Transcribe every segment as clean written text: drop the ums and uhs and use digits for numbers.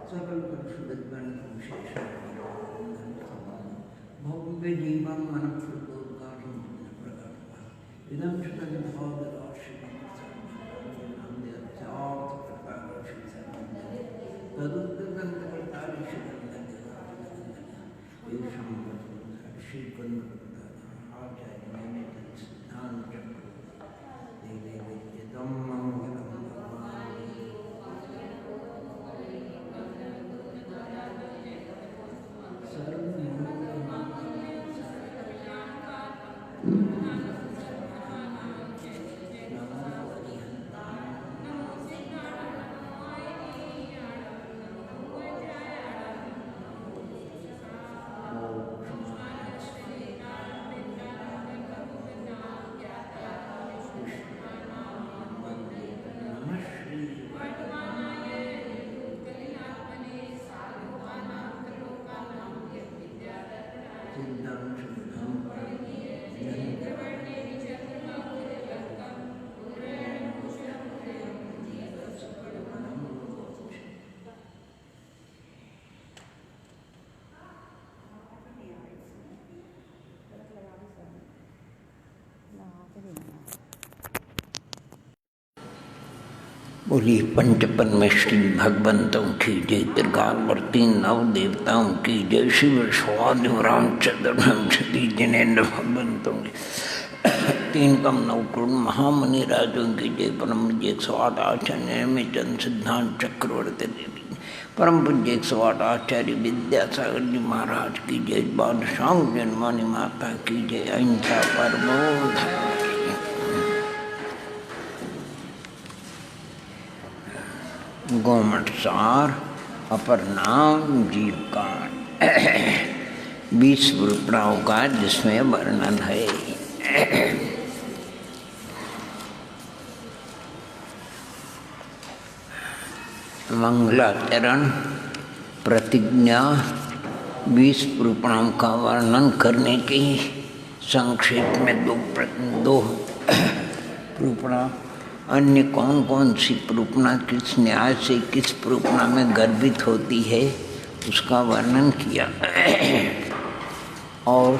सकल भव्य जीवन मन इदम बोलिए पंच परमेश्वरी भगवंतों की जय, त्रिकालवर्ती नव देवताओं की जय, शिव स्वादेव रामचंद्र ब्रह्मचरी जिनेन्द्र भगवंतों की, तीन कम नव करोड़ महामुनि राजों की जय, परम पूज्य 108 आचार्य में चंद सिद्धांत चक्रवर्ती देवी, परम पूज्य 108 आचार्य विद्यासागर जी महाराज की जय, बादशाह जन्मानी माता की जय, अहिंसा परमो धर्म। गोमठ सार अपर नाम जीव का 20 रूपणाओं का जिसमें वर्णन है। मंगलाचरण प्रतिज्ञा 20 रूपणाओं का वर्णन करने की संक्षेप में दो रूपणा, अन्य कौन कौन सी प्रूपणा किस न्याय से किस प्रूपणा में गर्भित होती है उसका वर्णन किया। और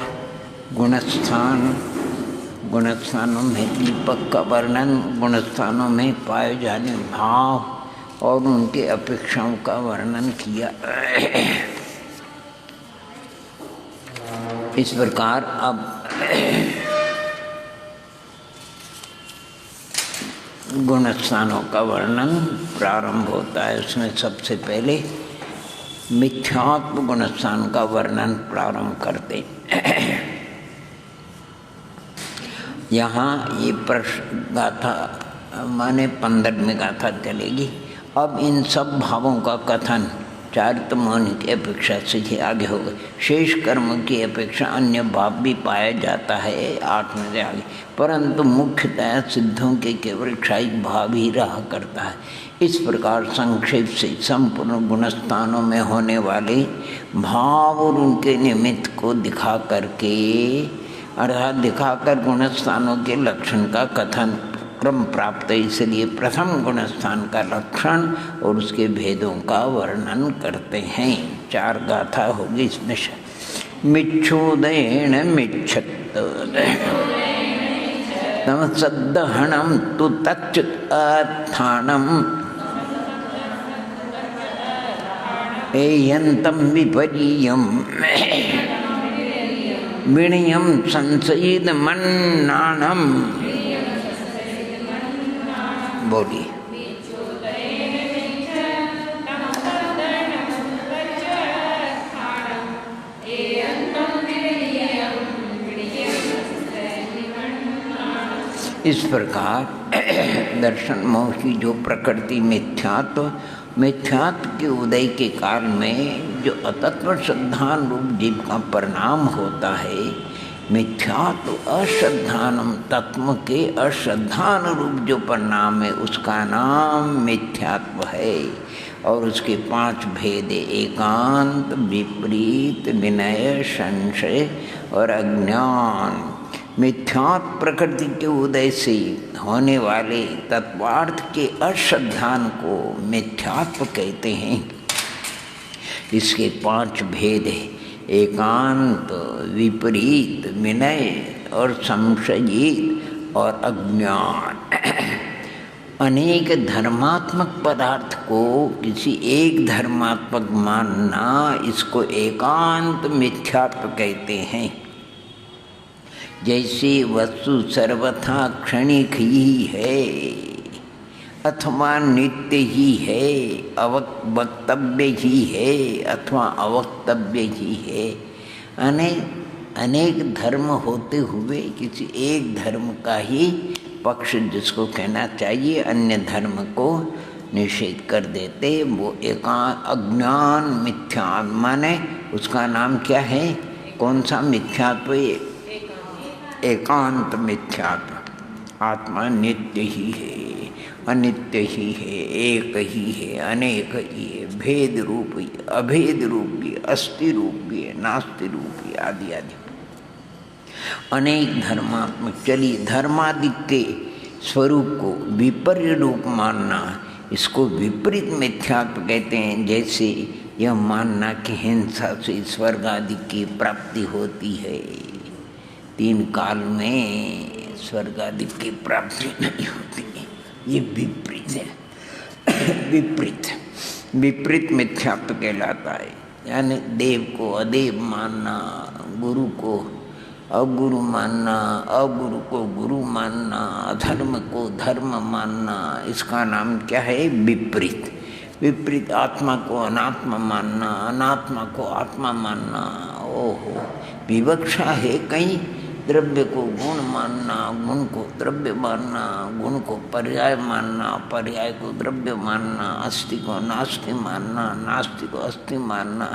गुणस्थानों में दीपक का वर्णन, गुणस्थानों में पाए जाने भाव और उनके अपेक्षाओं का वर्णन किया। इस प्रकार अब गुणस्थानों का वर्णन प्रारंभ होता है। उसमें सबसे पहले मिथ्यात्व गुणस्थान का वर्णन प्रारंभ करते। यहाँ ये प्रश्न गाथा माने 15वीं गाथा चलेगी। अब इन सब भावों का कथन चारित्र मौनि की अपेक्षा से ही आगे होगा। शेष कर्म की अपेक्षा अन्य भाव भी पाया जाता है 8 में से आगे, परंतु मुख्यतः सिद्धों के केवल क्षयिक भाव ही रहा करता है। इस प्रकार संक्षेप से संपूर्ण गुणस्थानों में होने वाले भाव और उनके निमित्त को दिखा करके अर्थात दिखाकर गुणस्थानों के लक्षण का कथन क्रम प्राप्त है। इसलिए प्रथम गुणस्थान का लक्षण और उसके भेदों का वर्णन करते हैं। 4 गाथा होगी इसमें। मिच्छोदयेन मिच्छत तम सद्दहणम तु तच्युत्थानम एयंतम विपरीयम विणयम संसयिद मन्नानम। बोलिए। इस प्रकार दर्शन मोह की जो प्रकृति मिथ्यात्व के उदय के काल में जो अतत्व श्रद्धान रूप जीव का परिणाम होता है, मिथ्यात्व अश्रद्धानम तत्व के अश्रद्धान रूप जो परिणाम है उसका नाम मिथ्यात्व है। और उसके 5 भेद: एकांत, विपरीत, विनय, संशय और अज्ञान। मिथ्यात्व प्रकृति के उदय से होने वाले तत्वार्थ के अश्रद्धान को मिथ्यात्व कहते हैं। इसके 5 भेद है: एकांत, विपरीत, विनय और संशयित और अज्ञान। अनेक धर्मात्मक पदार्थ को किसी एक धर्मात्मक मानना, इसको एकांत मिथ्यात्व कहते हैं। जैसे वस्तु सर्वथा क्षणिक ही है अथवा नित्य ही है, वक्तव्य ही है अथवा अवक्तव्य ही है। अनेक धर्म होते हुए किसी एक धर्म का ही पक्ष जिसको कहना चाहिए, अन्य धर्म को निषेध कर देते, वो अज्ञान मिथ्या माने उसका नाम क्या है? कौन सा मिथ्यात्व? एकांत मिथ्यात्व। आत्मा नित्य ही है, अनित्य ही है, एक ही है, अनेक ही है, भेद रूप ही, अभेद रूप भी, अस्थि रूप भी है, नास्ति रूप भी, आदि आदि अनेक धर्मात्मक। चलिए, धर्मादि के स्वरूप को विपर्य रूप मानना, इसको विपरीत मिथ्यात्व कहते हैं। जैसे यह मानना कि हिंसा से स्वर्ग आदि की प्राप्ति होती है, 3 काल में स्वर्ग आदि की प्राप्ति नहीं होती, ये विपरीत है। विपरीत मिथ्यात्व कहलाता है। यानी देव को अदेव मानना, गुरु को अगुरु मानना, अगुरु को गुरु मानना, अधर्म को धर्म मानना, इसका नाम क्या है? विपरीत। विपरीत आत्मा को अनात्मा मानना, अनात्मा को आत्मा मानना। ओहो, विवक्षा है कहीं। द्रव्य को गुण मानना, गुण को द्रव्य मानना, गुण को पर्याय मानना, पर्याय को द्रव्य मानना, अस्थि को नास्ति मानना, नास्ति को अस्थि मानना,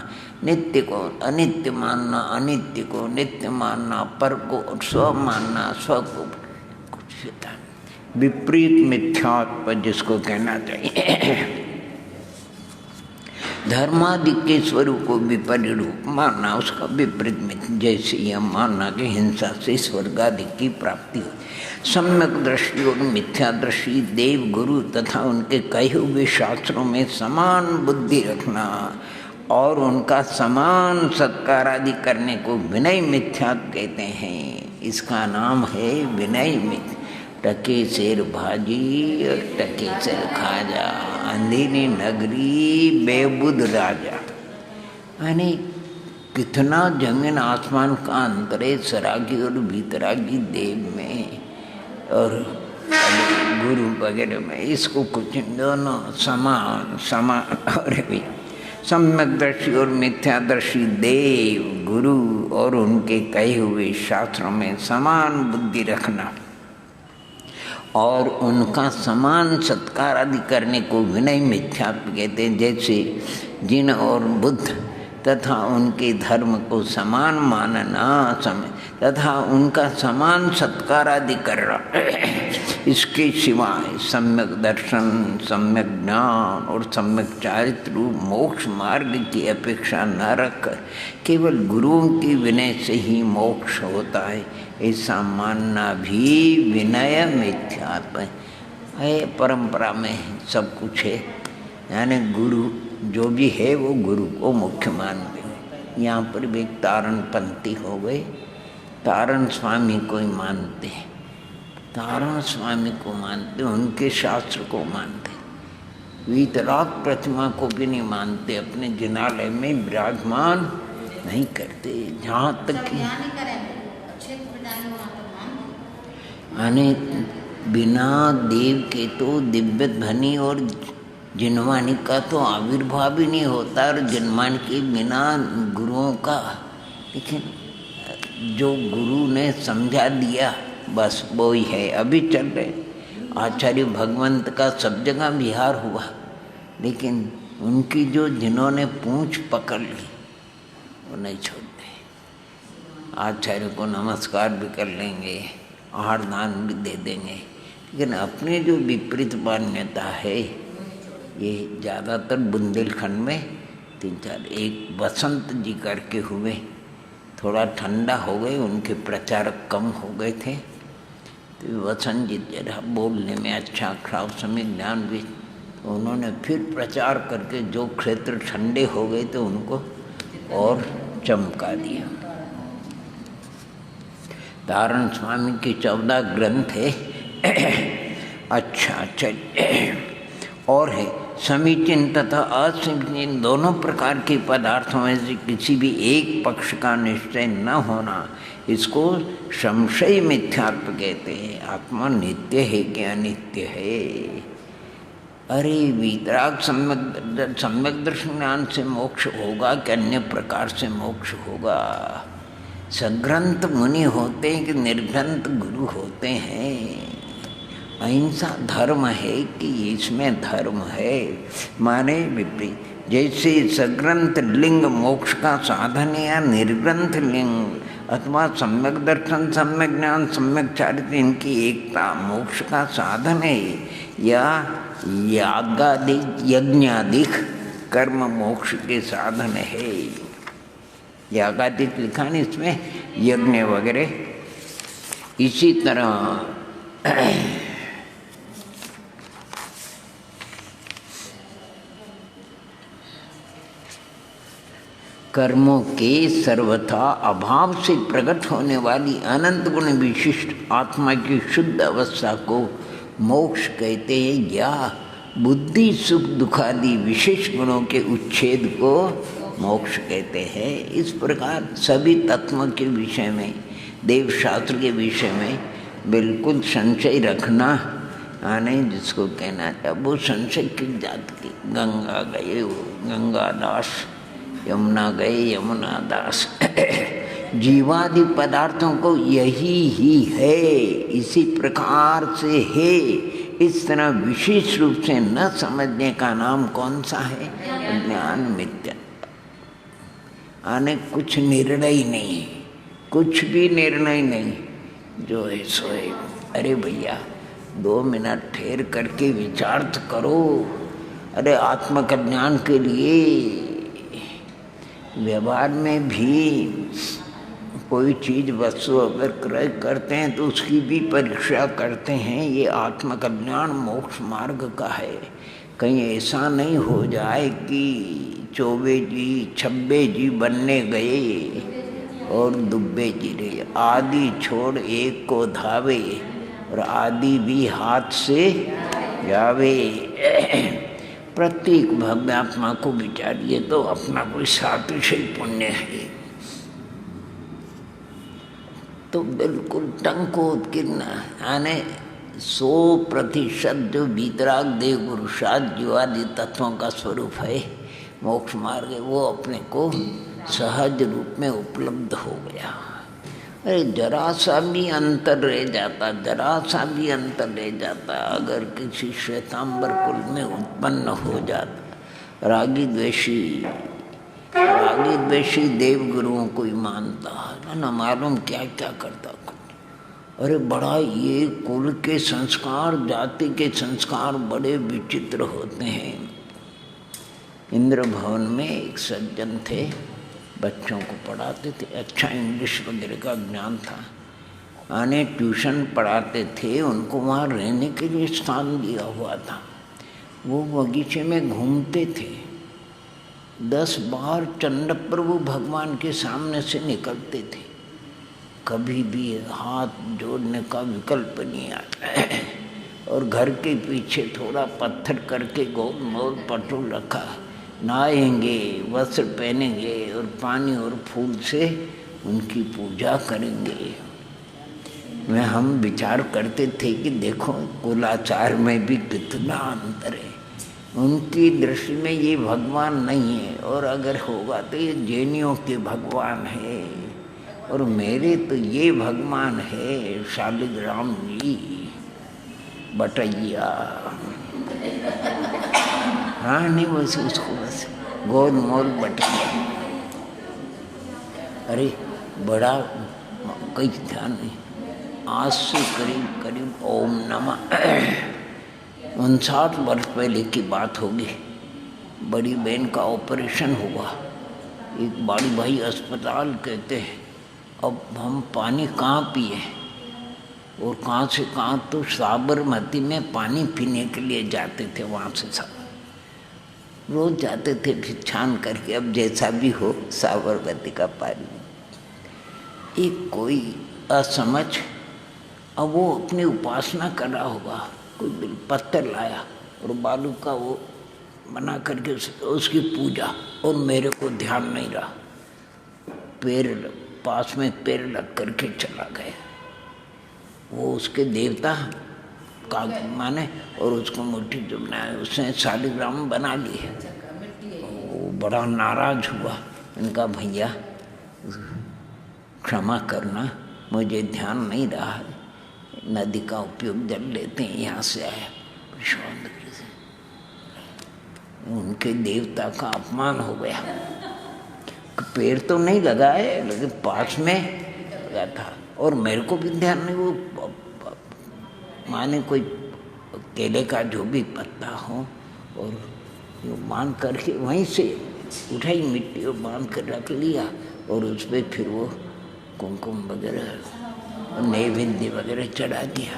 नित्य को अनित्य मानना, अनित्य को नित्य मानना, पर को स्व मानना, स्व को कुछ विपरीत मिथ्यात्व जिसको कहना चाहिए। धर्मादि के स्वरूप को विपर्य रूप मानना, उसका विपरीत मिथ्या। जैसे यह मानना कि हिंसा से स्वर्ग आदि की प्राप्ति हो। सम्यक दृष्टि और मिथ्या दृष्टि, देव गुरु तथा उनके कहे हुए शास्त्रों में समान बुद्धि रखना और उनका समान सत्कार आदि करने को विनय मिथ्यात्व कहते हैं। इसका नाम है विनय मिथ्या। टके शेर भाजी और टके शेर खाजा, अंधेरी नगरी बेबुद राजा। यानी कितना जमीन आसमान का अंतर है सरागी और भीतरागी देव में और गुरु वगैरह में। इसको कुछ दोनों समान और भी सम्यकदर्शी और मिथ्यादर्शी देव गुरु और उनके कहे हुए शास्त्रों में समान बुद्धि रखना और उनका समान सत्कार आदि करने को विनय मिथ्यात्व कहते हैं। जैसे जिन और बुद्ध तथा उनके धर्म को समान मानना तथा उनका समान सत्कार आदि करना। इसके सिवाय सम्यक दर्शन, सम्यक ज्ञान और सम्यक चारित्र रूप मोक्ष मार्ग की अपेक्षा न रखकर केवल गुरुओं की विनय से ही मोक्ष होता है, ऐसा मानना भी विनय मिथ्यात्व है। परंपरा में सब कुछ है, यानी गुरु जो भी है वो गुरु को मुख्य मानते हैं। यहाँ पर भी एक तारण पंथी हो गए, तारण स्वामी को ही मानते हैं, तारण स्वामी को मानते, उनके शास्त्र को मानते, वीतराग प्रतिमा को भी नहीं मानते, अपने जिनालय में विराजमान नहीं करते। जहाँ तक कि यानी बिना देव के तो दिव्य ध्वनि और जिनवाणी का तो आविर्भाव ही नहीं होता, और जिनवाणी के बिना गुरुओं का। लेकिन जो गुरु ने समझा दिया बस वो ही है। अभी चल रहे आचार्य भगवंत का सब जगह विहार हुआ, लेकिन उनकी जो जिन्होंने पूंछ पकड़ ली वो नहीं छोड़ते। आचार्य को नमस्कार भी कर लेंगे, आहार दान भी दे देंगे, लेकिन अपने जो विपरीत मान्यता है ये ज़्यादातर बुंदेलखंड में 3-4 एक बसंत जी करके हुए, थोड़ा ठंडा हो गए, उनके प्रचारक कम हो गए थे, तो वसंत जी जरा बोलने में अच्छा खास समय ज्ञान भी, तो उन्होंने फिर प्रचार करके जो क्षेत्र ठंडे हो गए तो उनको और चमका दिया। तारण स्वामी के 14 ग्रंथ है। अच्छा चलिए, और है समीचीन तथा असमीचीन दोनों प्रकार के पदार्थों में से किसी भी एक पक्ष का निश्चय न होना, इसको संशय मिथ्यात्व कहते हैं। आत्मा नित्य है कि अनित्य है? अरे वीतराग सम्यक दर्शन ज्ञान से मोक्ष होगा कि अन्य प्रकार से मोक्ष होगा? सग्रंथ मुनि होते हैं कि निर्ग्रंथ गुरु होते हैं? अहिंसा धर्म है कि इसमें धर्म है? माने विपरीत, जैसे सग्रंथ लिंग मोक्ष का साधन है या निर्ग्रंथ लिंग अथवा सम्यक दर्शन, सम्यक ज्ञान, सम्यक चारित्र, इनकी एकता मोक्ष का साधन है, या यागादि यज्ञादि कर्म मोक्ष के साधन है? यागादि लिखा नहीं इसमें, यज्ञ वगैरह। इसी तरह कर्मों के सर्वथा अभाव से प्रकट होने वाली अनंत गुण विशिष्ट आत्मा की शुद्ध अवस्था को मोक्ष कहते हैं, या बुद्धि सुख दुखादि विशेष गुणों के उच्छेद को मोक्ष कहते हैं। इस प्रकार सभी तत्वों के विषय में, देव शास्त्र के विषय में बिल्कुल संशय रखना नहीं, जिसको कहना चाहिए वो संशय की जात की। गंगा गए गंगा दास, यमुना गए यमुना दास। जीवादि पदार्थों को यही ही है, इसी प्रकार से है, इस तरह विशेष रूप से न समझने का नाम कौन सा है? ज्ञान मिथ्या। आने कुछ निर्णय नहीं, कुछ भी निर्णय नहीं, जो है सो है। अरे भैया 2 मिनट ठहर करके विचार तो करो। अरे आत्मज्ञान के लिए व्यवहार में भी कोई चीज़ वस्तु अगर क्रय करते हैं तो उसकी भी परीक्षा करते हैं। ये आत्मज्ञान मोक्ष मार्ग का है। कहीं ऐसा नहीं हो जाए कि चौबे जी छब्बे जी बनने गए और दुब्बे जी रहे। आदि छोड़ एक को धावे और आदि भी हाथ से जावे। प्रत्येक भव्यात्मा को विचारिए तो अपना कोई सातिशय पुण्य है तो बिल्कुल टंको उत्कीर्ण आने 100% जो वीतराग देव पुरुषार्थ जीवादि तत्वों का स्वरूप है, मोक्ष मार्ग है, वो अपने को सहज रूप में उपलब्ध हो गया। अरे जरा सा भी अंतर रह जाता, जरा सा भी अंतर रह जाता, अगर किसी श्वेतांबर कुल में उत्पन्न हो जाता, रागी द्वेषी देव गुरुओं को ही मानता है ना, मालूम क्या क्या करता कुछ। अरे बड़ा ये कुल के संस्कार, जाति के संस्कार बड़े विचित्र होते हैं। इंद्र भवन में एक सज्जन थे, बच्चों को पढ़ाते थे, अच्छा इंग्लिश वगैरह का ज्ञान था, आने ट्यूशन पढ़ाते थे, उनको वहाँ रहने के लिए स्थान दिया हुआ था। वो बगीचे में घूमते थे, 10 बार चंड प्रभु भगवान के सामने से निकलते थे, कभी भी हाथ जोड़ने का विकल्प नहीं आता है। और घर के पीछे थोड़ा पत्थर करके गोल मोल पटोल रखा, नहाएंगे, वस्त्र पहनेंगे और पानी और फूल से उनकी पूजा करेंगे। में हम विचार करते थे कि देखो कुलाचार में भी कितना अंतर है। उनकी दृष्टि में ये भगवान नहीं है, और अगर होगा तो ये जैनियों के भगवान है, और मेरे तो ये भगवान है शालिग्राम जी बटैया। हाँ नहीं, बस उसको बस गोल मोल बटैया। अरे बड़ा कई ध्यान नहीं, आज से करीब ओम नमः 59 वर्ष पहले की बात होगी। बड़ी बहन का ऑपरेशन हुआ, एक बड़ी भाई अस्पताल कहते हैं, अब हम पानी कहाँ पिए और कहाँ से कहाँ, तो साबरमती में पानी पीने के लिए जाते थे, वहाँ से सब रोज जाते थे, फिर छान करके अब जैसा भी हो साबरमती का पानी। एक कोई असमझ, अब वो अपनी उपासना कर रहा होगा, कोई पत्थर लाया और बालू का वो बना करके उसकी पूजा, और मेरे को ध्यान नहीं रहा, पैर पास में पैर लग करके चला गया। वो उसके देवता का माने और उसको मुट्ठी जो बनाया उसने शालिग्राम बना ली है। वो बड़ा नाराज हुआ, इनका भैया क्षमा करना, मुझे ध्यान नहीं रहा है, नदी का उपयोग जल लेते हैं, यहाँ से आया। उनके देवता का अपमान हो गया। पैर तो नहीं लगा है लेकिन पास में लगा था, और मेरे को भी ध्यान नहीं, वो माने कोई केले का जो भी पत्ता हो और वो बांध करके वहीं से उठाई मिट्टी और बांध कर रख लिया, और उस पर फिर वो कुमकुम वगैरह नैवेद्य वगैरह चढ़ा दिया।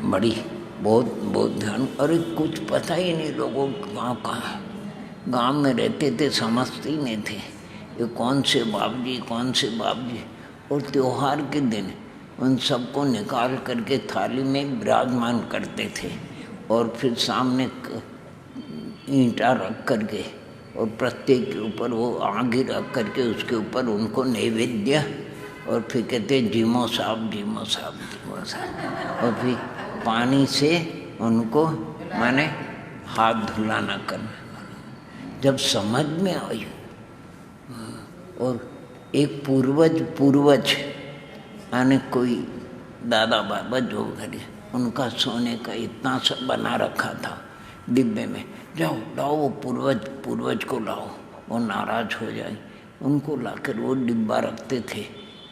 बड़ी बहुत ध्यान, अरे कुछ पता ही नहीं लोगों को गाँव कहाँ है। गाँव में रहते थे, समझते ही नहीं थे ये कौन से बाबजी कौन से बाबजी। और त्योहार के दिन उन सबको निकाल करके थाली में विराजमान करते थे, और फिर सामने ईंटा रख करके और प्रत्येक के ऊपर वो आगे रख करके उसके ऊपर उनको नैवेद्य, और फिर कहते जीमो साहब जीमो साहब जीमो साहब, और फिर पानी से उनको माने हाथ धुलाना करना। जब समझ में आई, और एक पूर्वज यानी कोई दादा बाबा जो घरे उनका सोने का इतना सा बना रखा था डिब्बे में, जाओ लाओ वो पूर्वज को लाओ, वो नाराज हो जाए। उनको लाकर वो डिब्बा रखते थे,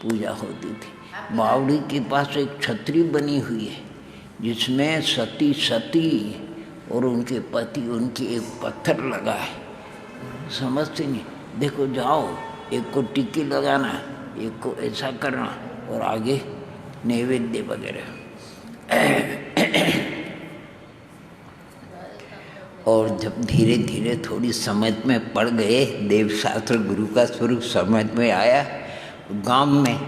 पूजा होती थी। बावड़ी के पास एक छतरी बनी हुई है जिसमें सती और उनके पति उनकी एक पत्थर लगा है, समझते नहीं। देखो जाओ, एक को टिक्की लगाना, एक को ऐसा करना, और आगे नैवेद्य वगैरह। और जब धीरे धीरे थोड़ी समझ में पड़ गए, देवशास्त्र गुरु का स्वरूप समझ में आया, गांव में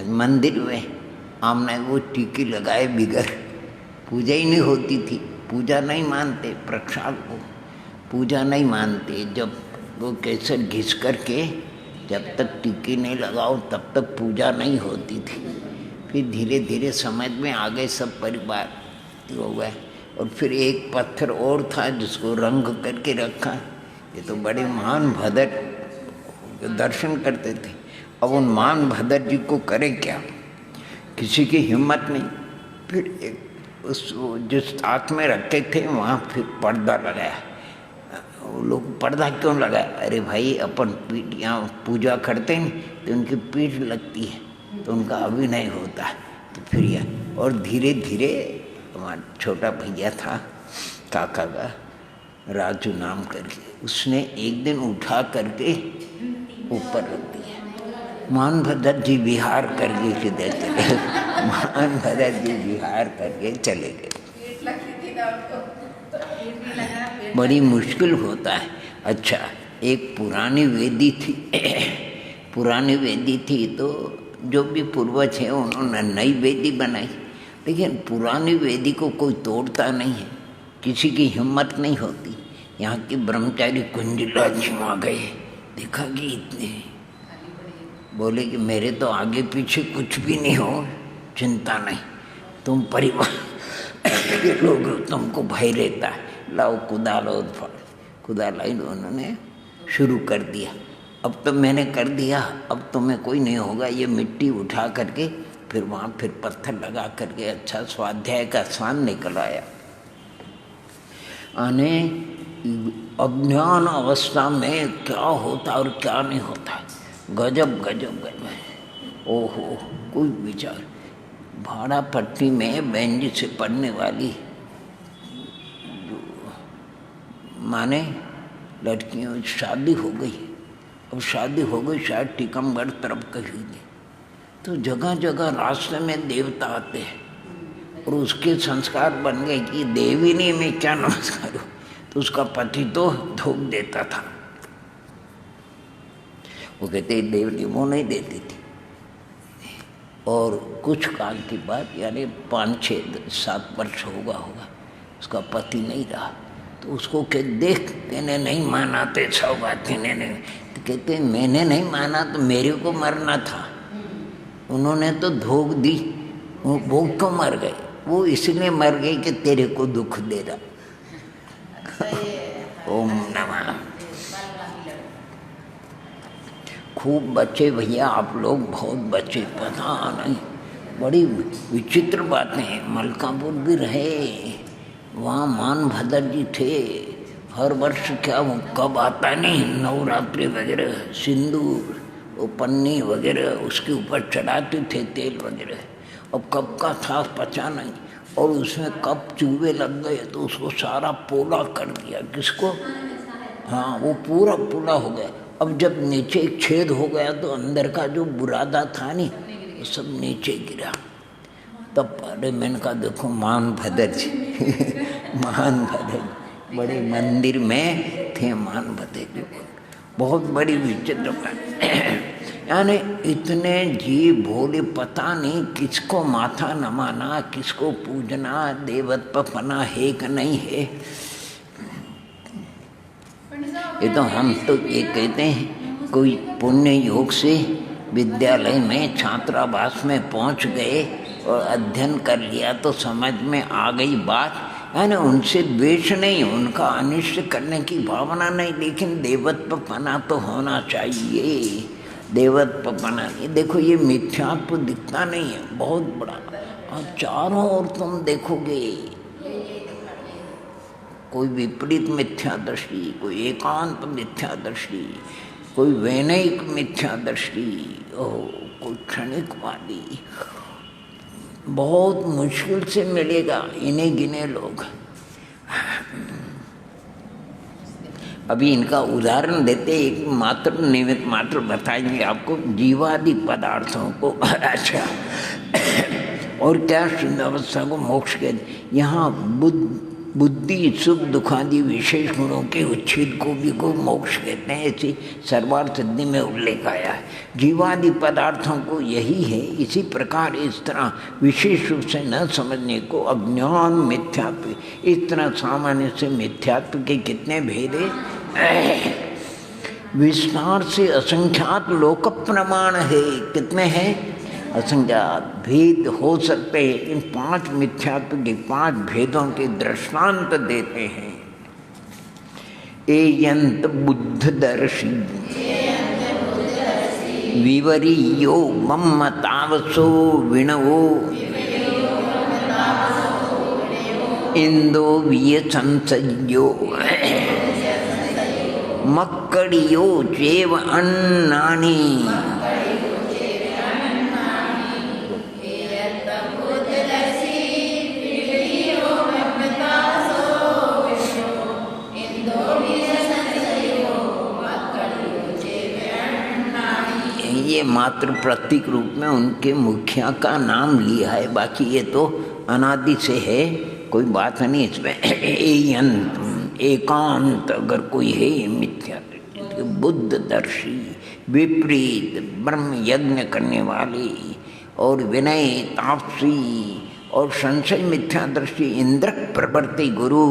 मंदिर में हमने वो टिक्की लगाए बिगर पूजा ही नहीं होती थी। पूजा नहीं मानते, प्रक्षाल को पूजा नहीं मानते। जब वो केसर घिस करके जब तक टिक्की नहीं लगाओ तब तक पूजा नहीं होती थी। फिर धीरे धीरे समझ में आ गए, सब परिवार हो गए। और फिर एक पत्थर और था जिसको रंग करके रखा। ये तो बड़े महान भदर दर्शन करते थे। अब उन महान भदर जी को करे क्या, किसी की हिम्मत नहीं। फिर एक उस जिस हाथ में रखे थे वहाँ फिर पर्दा लगाया। वो लोग पर्दा क्यों लगाया? अरे भाई अपन पीठ यहाँ पूजा करते हैं तो उनकी पीठ लगती है तो उनका अभिनय होता है। तो फिर यह और धीरे धीरे हमारा छोटा भैया था काका का, राजू नाम करके, उसने एक दिन उठा करके ऊपर रख दिया। मान भदर जी विहार करके किधर चले मान भदर जी विहार करके चले गए। बड़ी मुश्किल होता है। अच्छा, एक पुरानी वेदी थी पुरानी वेदी थी तो जो भी पूर्वज हैं उन्होंने नई वेदी बनाई, लेकिन पुरानी वेदी को कोई तोड़ता नहीं है, किसी की हिम्मत नहीं होती। यहाँ की ब्रह्मचारी कुंजला जी आ गए, देखा कि इतने बोले कि मेरे तो आगे पीछे कुछ भी नहीं हो, चिंता नहीं, तुम परिवार के लोग तुमको भय रहता है, लाओ कुदालो लाई। उन्होंने शुरू कर दिया। अब तो मैंने कर दिया, अब तुम्हें कोई नहीं होगा। ये मिट्टी उठा करके फिर वहाँ फिर पत्थर लगा करके अच्छा स्वाध्याय का स्थान निकल आया। आने अज्ञान अवस्था में क्या होता और क्या नहीं होता, गजब गजब गजब। ओहो, कोई विचार। भाड़ा पट्टी में बेंच से पढ़ने वाली माने लड़कियों शादी हो गई, अब शादी हो गई शायद टीकमगढ़ तरफ कहीं नहीं, तो जगह जगह रास्ते में देवता आते हैं और उसके संस्कार बन गए कि देवी ने मैं क्या नमस्कार हूँ, तो उसका पति तो थूक देता था। वो कहते देवी वो नहीं देती थी। और कुछ काल की बात यानी 5-6-7 वर्ष होगा उसका पति नहीं रहा, तो उसको कह देख तेने नहीं माना तो सौगाती ने नहीं, तो कहते मैंने नहीं माना तो मेरे को मरना था, उन्होंने तो धोख दी, वो भूख को मर गए, वो इसलिए मर गए कि तेरे को दुख दे रहा। ओम नमः। खूब बचे भैया आप लोग, बहुत बचे, पता नहीं बड़ी विचित्र बातें हैं। मलकापुर भी रहे, वहाँ मान भदर जी थे, हर वर्ष क्या वो कब आता नहीं नवरात्रि वगैरह सिंदूर वो पन्नी वगैरह उसके ऊपर चढ़ाते थे तेल वगैरह, अब कब का था पता नहीं, और उसमें कब चूहे लग गए तो उसको सारा पोला कर दिया। किसको? हाँ वो पूरा पोला हो गया। अब जब नीचे एक छेद हो गया तो अंदर का जो बुरादा था नहीं वो सब नीचे गिरा। तब अरे मैंने कहा देखो मान भदर जी मान भदर बड़े मंदिर में थे मान भदर जी, बहुत बड़ी विचित्र बात। यानी इतने जी भोले, पता नहीं किसको माथा नमाना, किसको पूजना, देवत्व पना है कि नहीं है। ये तो हम तो ये कहते हैं कोई पुण्य योग से विद्यालय में छात्रावास में पहुंच गए और अध्ययन कर लिया तो समझ में आ गई बात, है ना। उनसे द्वेष नहीं, उनका अनिष्ट करने की भावना नहीं, लेकिन देवत्व पना तो होना चाहिए। देवत्व पना नहीं, देखो ये मिथ्यात्व दिखता नहीं है बहुत बड़ा, और चारों ओर तुम देखोगे कोई विपरीत मिथ्या दृष्टि, कोई एकांत मिथ्या दृष्टि, कोई वैनयिक मिथ्या दृष्टि, कोई क्षणिकवादी, बहुत मुश्किल से मिलेगा इन्हें गिने लोग। अभी इनका उदाहरण देते एक मात्र निमित्त मात्र बताएंगे आपको जीवादि पदार्थों को। अच्छा और क्या शुद्ध अवस्था को मोक्ष कहते। यहाँ बुद्धि सुख दुखादि विशेष गुणों के उच्छेद को भी को मोक्ष कहते हैं, ऐसी सर्वार्थ सिद्धि में उल्लेख आया है। जीवादि पदार्थों को यही है। इसी प्रकार इस तरह विशेष रूप से न समझने को अज्ञान मिथ्यात्व, इस तरह सामान्य से मिथ्यात्व के कितने भेद है, विस्तार से असंख्यात लोक प्रमाण है। कितने हैं? असंख्यात भेद हो सकते हैं। इन 5 मिथ्यात्व के 5 भेदों के दृष्टांत देते हैं। एयंत बुद्धदर्शी विवरीयो मम्मतावसो विणवो इंदो विय संसयो मक्कड़ियो चेव अन्नानि ये मात्र प्रतीक रूप में उनके मुखिया का नाम लिया है, बाकी ये तो अनादि से है, कोई बात नहीं इसमें। एकांत अगर कोई है मिथ्या बुद्धदर्शी, विपरीत ब्रह्म यज्ञ करने वाले और विनय तापसी और संशय मिथ्या दृष्टि इंद्र प्रवर्ति गुरु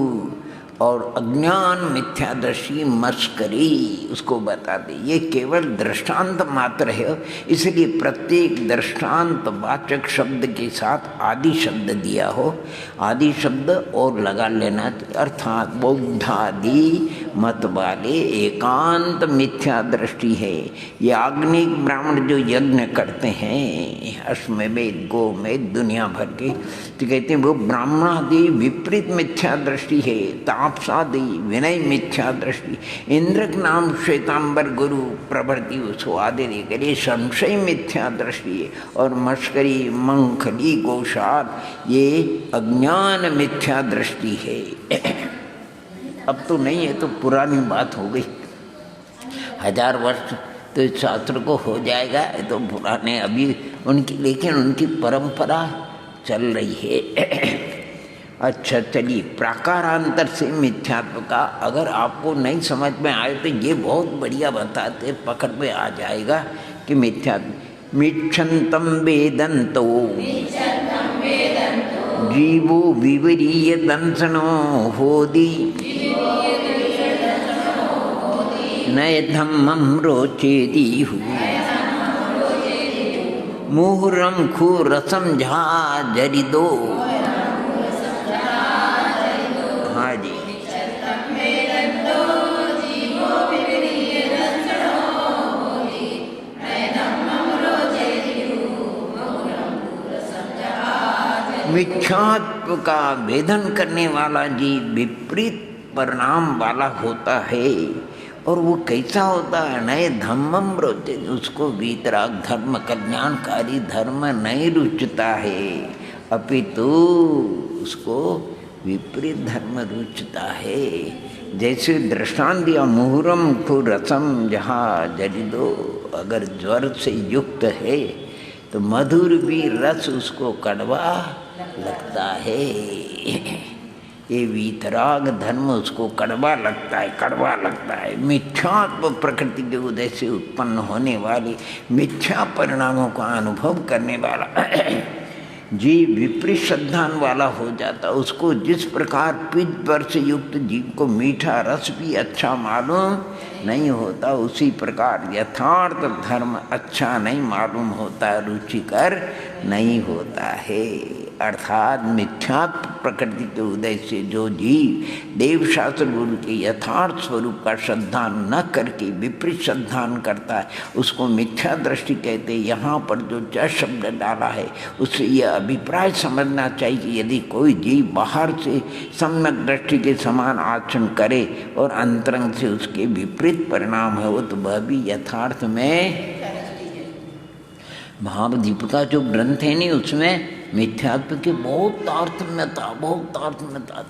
और अज्ञान मिथ्यादर्शी मस्करी, उसको बता दे। ये केवल दृष्टांत मात्र है, इसलिए प्रत्येक दृष्टांत वाचक शब्द के साथ आदि शब्द दिया हो, आदि शब्द और लगा लेना, अर्थात बौद्धादि मत वाले एकांत मिथ्या दृष्टि है। याज्ञिक ब्राह्मण जो यज्ञ करते हैं अश्वमेध गोमेध दुनिया भर के, तो कहते हैं वो ब्राह्मणादि विपरीत मिथ्या दृष्टि है। तापसादि विनय मिथ्या दृष्टि, इंद्रक नाम श्वेतांबर गुरु प्रभृति उसको आदि देकर ये संशय मिथ्या दृष्टि है। और मस्करी मंखली गोशार ये अज्ञान मिथ्या दृष्टि है। अब तो नहीं है, तो पुरानी बात हो गई। 1000 वर्ष तो इस शास्त्र को हो जाएगा, ये तो पुराने अभी उनकी, लेकिन उनकी परंपरा चल रही है। अच्छा चलिए, प्राकारांतर से मिथ्यात्व का अगर आपको नहीं समझ में आए तो ये बहुत बढ़िया बताते, पकड़ में आ जाएगा कि मिथ्यात्व। मिच्छन्तम वेदन्तो जीवो विवरीय दंसनो होदि नय धम्मं रोचेदिहु मुहुरम खुरसम झाजरिदो। हाँ जी, मिथ्यात्व का भेदन करने वाला जीव विपरीत परिणाम वाला होता है। और वो कैसा होता है? नए धम्मम रोचते, उसको वीतराग धर्म, कल्याणकारी धर्म नहीं रुचता है, अपितु उसको विपरीत धर्म रुचता है। जैसे दृष्टांत दिया, मुहुरम को रसम जहाँ जरिदो, अगर ज्वर से युक्त है तो मधुर भी रस उसको कड़वा लगता है। ये वीतराग धर्म उसको कड़वा लगता है, कड़वा लगता है। मिथ्यात्व प्रकृति के उदय से उत्पन्न होने वाले मिथ्या परिणामों का अनुभव करने वाला जीव विपरीत श्रद्धान वाला हो जाता। उसको जिस प्रकार पित्त पर से युक्त जीव को मीठा रस भी अच्छा मालूम नहीं होता, उसी प्रकार यथार्थ धर्म अच्छा नहीं मालूम होता, रुचिकर नहीं होता है। अर्थात मिथ्यात्व प्रकृति के उदय से जो जीव देवशास्त्र गुरु के यथार्थ स्वरूप का श्रद्धा न करके विपरीत श्रद्धा करता है, उसको मिथ्या दृष्टि कहते। यहाँ पर जो च शब्द डाला है उससे यह अभिप्राय समझना चाहिए कि यदि कोई जीव बाहर से सम्यक दृष्टि के समान आचरण करे और अंतरंग से उसके विपरीत परिणाम है, वो तो वह भी यथार्थ में भावदीपिका जो ग्रंथ है नहीं, उसमें मिथ्यात्व की बहुत तारतम्यता,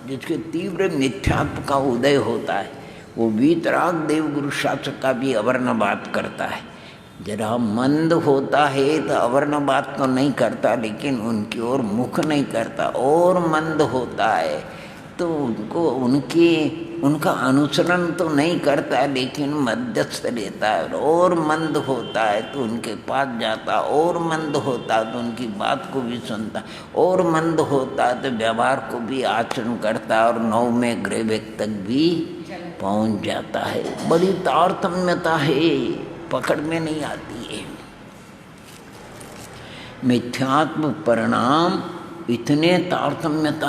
जिसके तीव्र मिथ्यात्व का उदय होता है, वो वीतराग देवगुरु शास्त्र का भी अवर्ण बात करता है। जरा मंद होता है तो अवर्ण बात तो नहीं करता, लेकिन उनकी ओर मुख नहीं करता, और मंद होता है तो उनको उनका अनुसरण तो नहीं करता, लेकिन मध्यस्थ रहता है। और मंद होता है तो उनके पास जाता, और मंद होता है तो उनकी बात को भी सुनता, और मंद होता है तो व्यवहार को भी आचरण करता, और 9वें ग्रह तक भी पहुंच जाता है। बड़ी तारतम्यता है, पकड़ में नहीं आती है। मिथ्यात्म परिणाम इतने तारतम्यता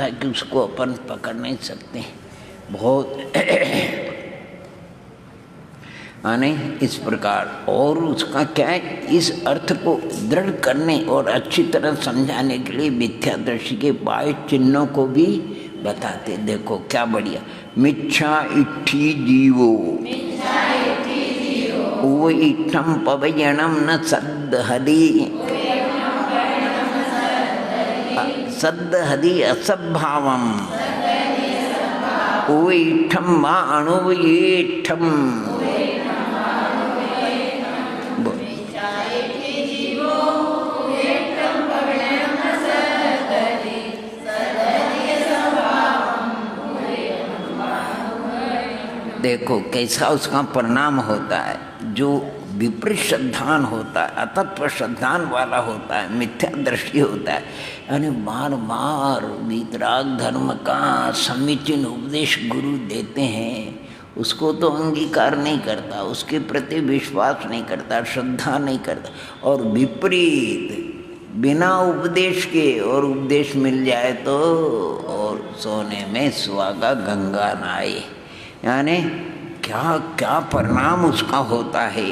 है कि उसको अपन पकड़ नहीं सकते, बहुत आने इस प्रकार। और उसका क्या है, इस अर्थ को दृढ़ करने और अच्छी तरह समझाने के लिए मिथ्यादर्शी के बाह्य चिन्हों को भी बताते। देखो क्या बढ़िया, मिच्छा इट्ठी जीवो वो इट्ठम पवयणम न सद्हरि सद्हरि असद्भावम वो इट्ठम वा अणुवयेट्ठम। देखो कैसा उसका परिणाम होता है। जो विपरीत श्रद्धान होता है, अतत्व श्रद्धान वाला होता है, मिथ्या दृष्टि होता है, यानी बार बार वीतराग धर्म का समीचीन उपदेश गुरु देते हैं, उसको तो अंगीकार नहीं करता, उसके प्रति विश्वास नहीं करता, श्रद्धा नहीं करता, और विपरीत बिना उपदेश के और उपदेश मिल जाए तो और सोने में सुहागा गंगा नहाए, यानी क्या क्या परिणाम उसका होता है।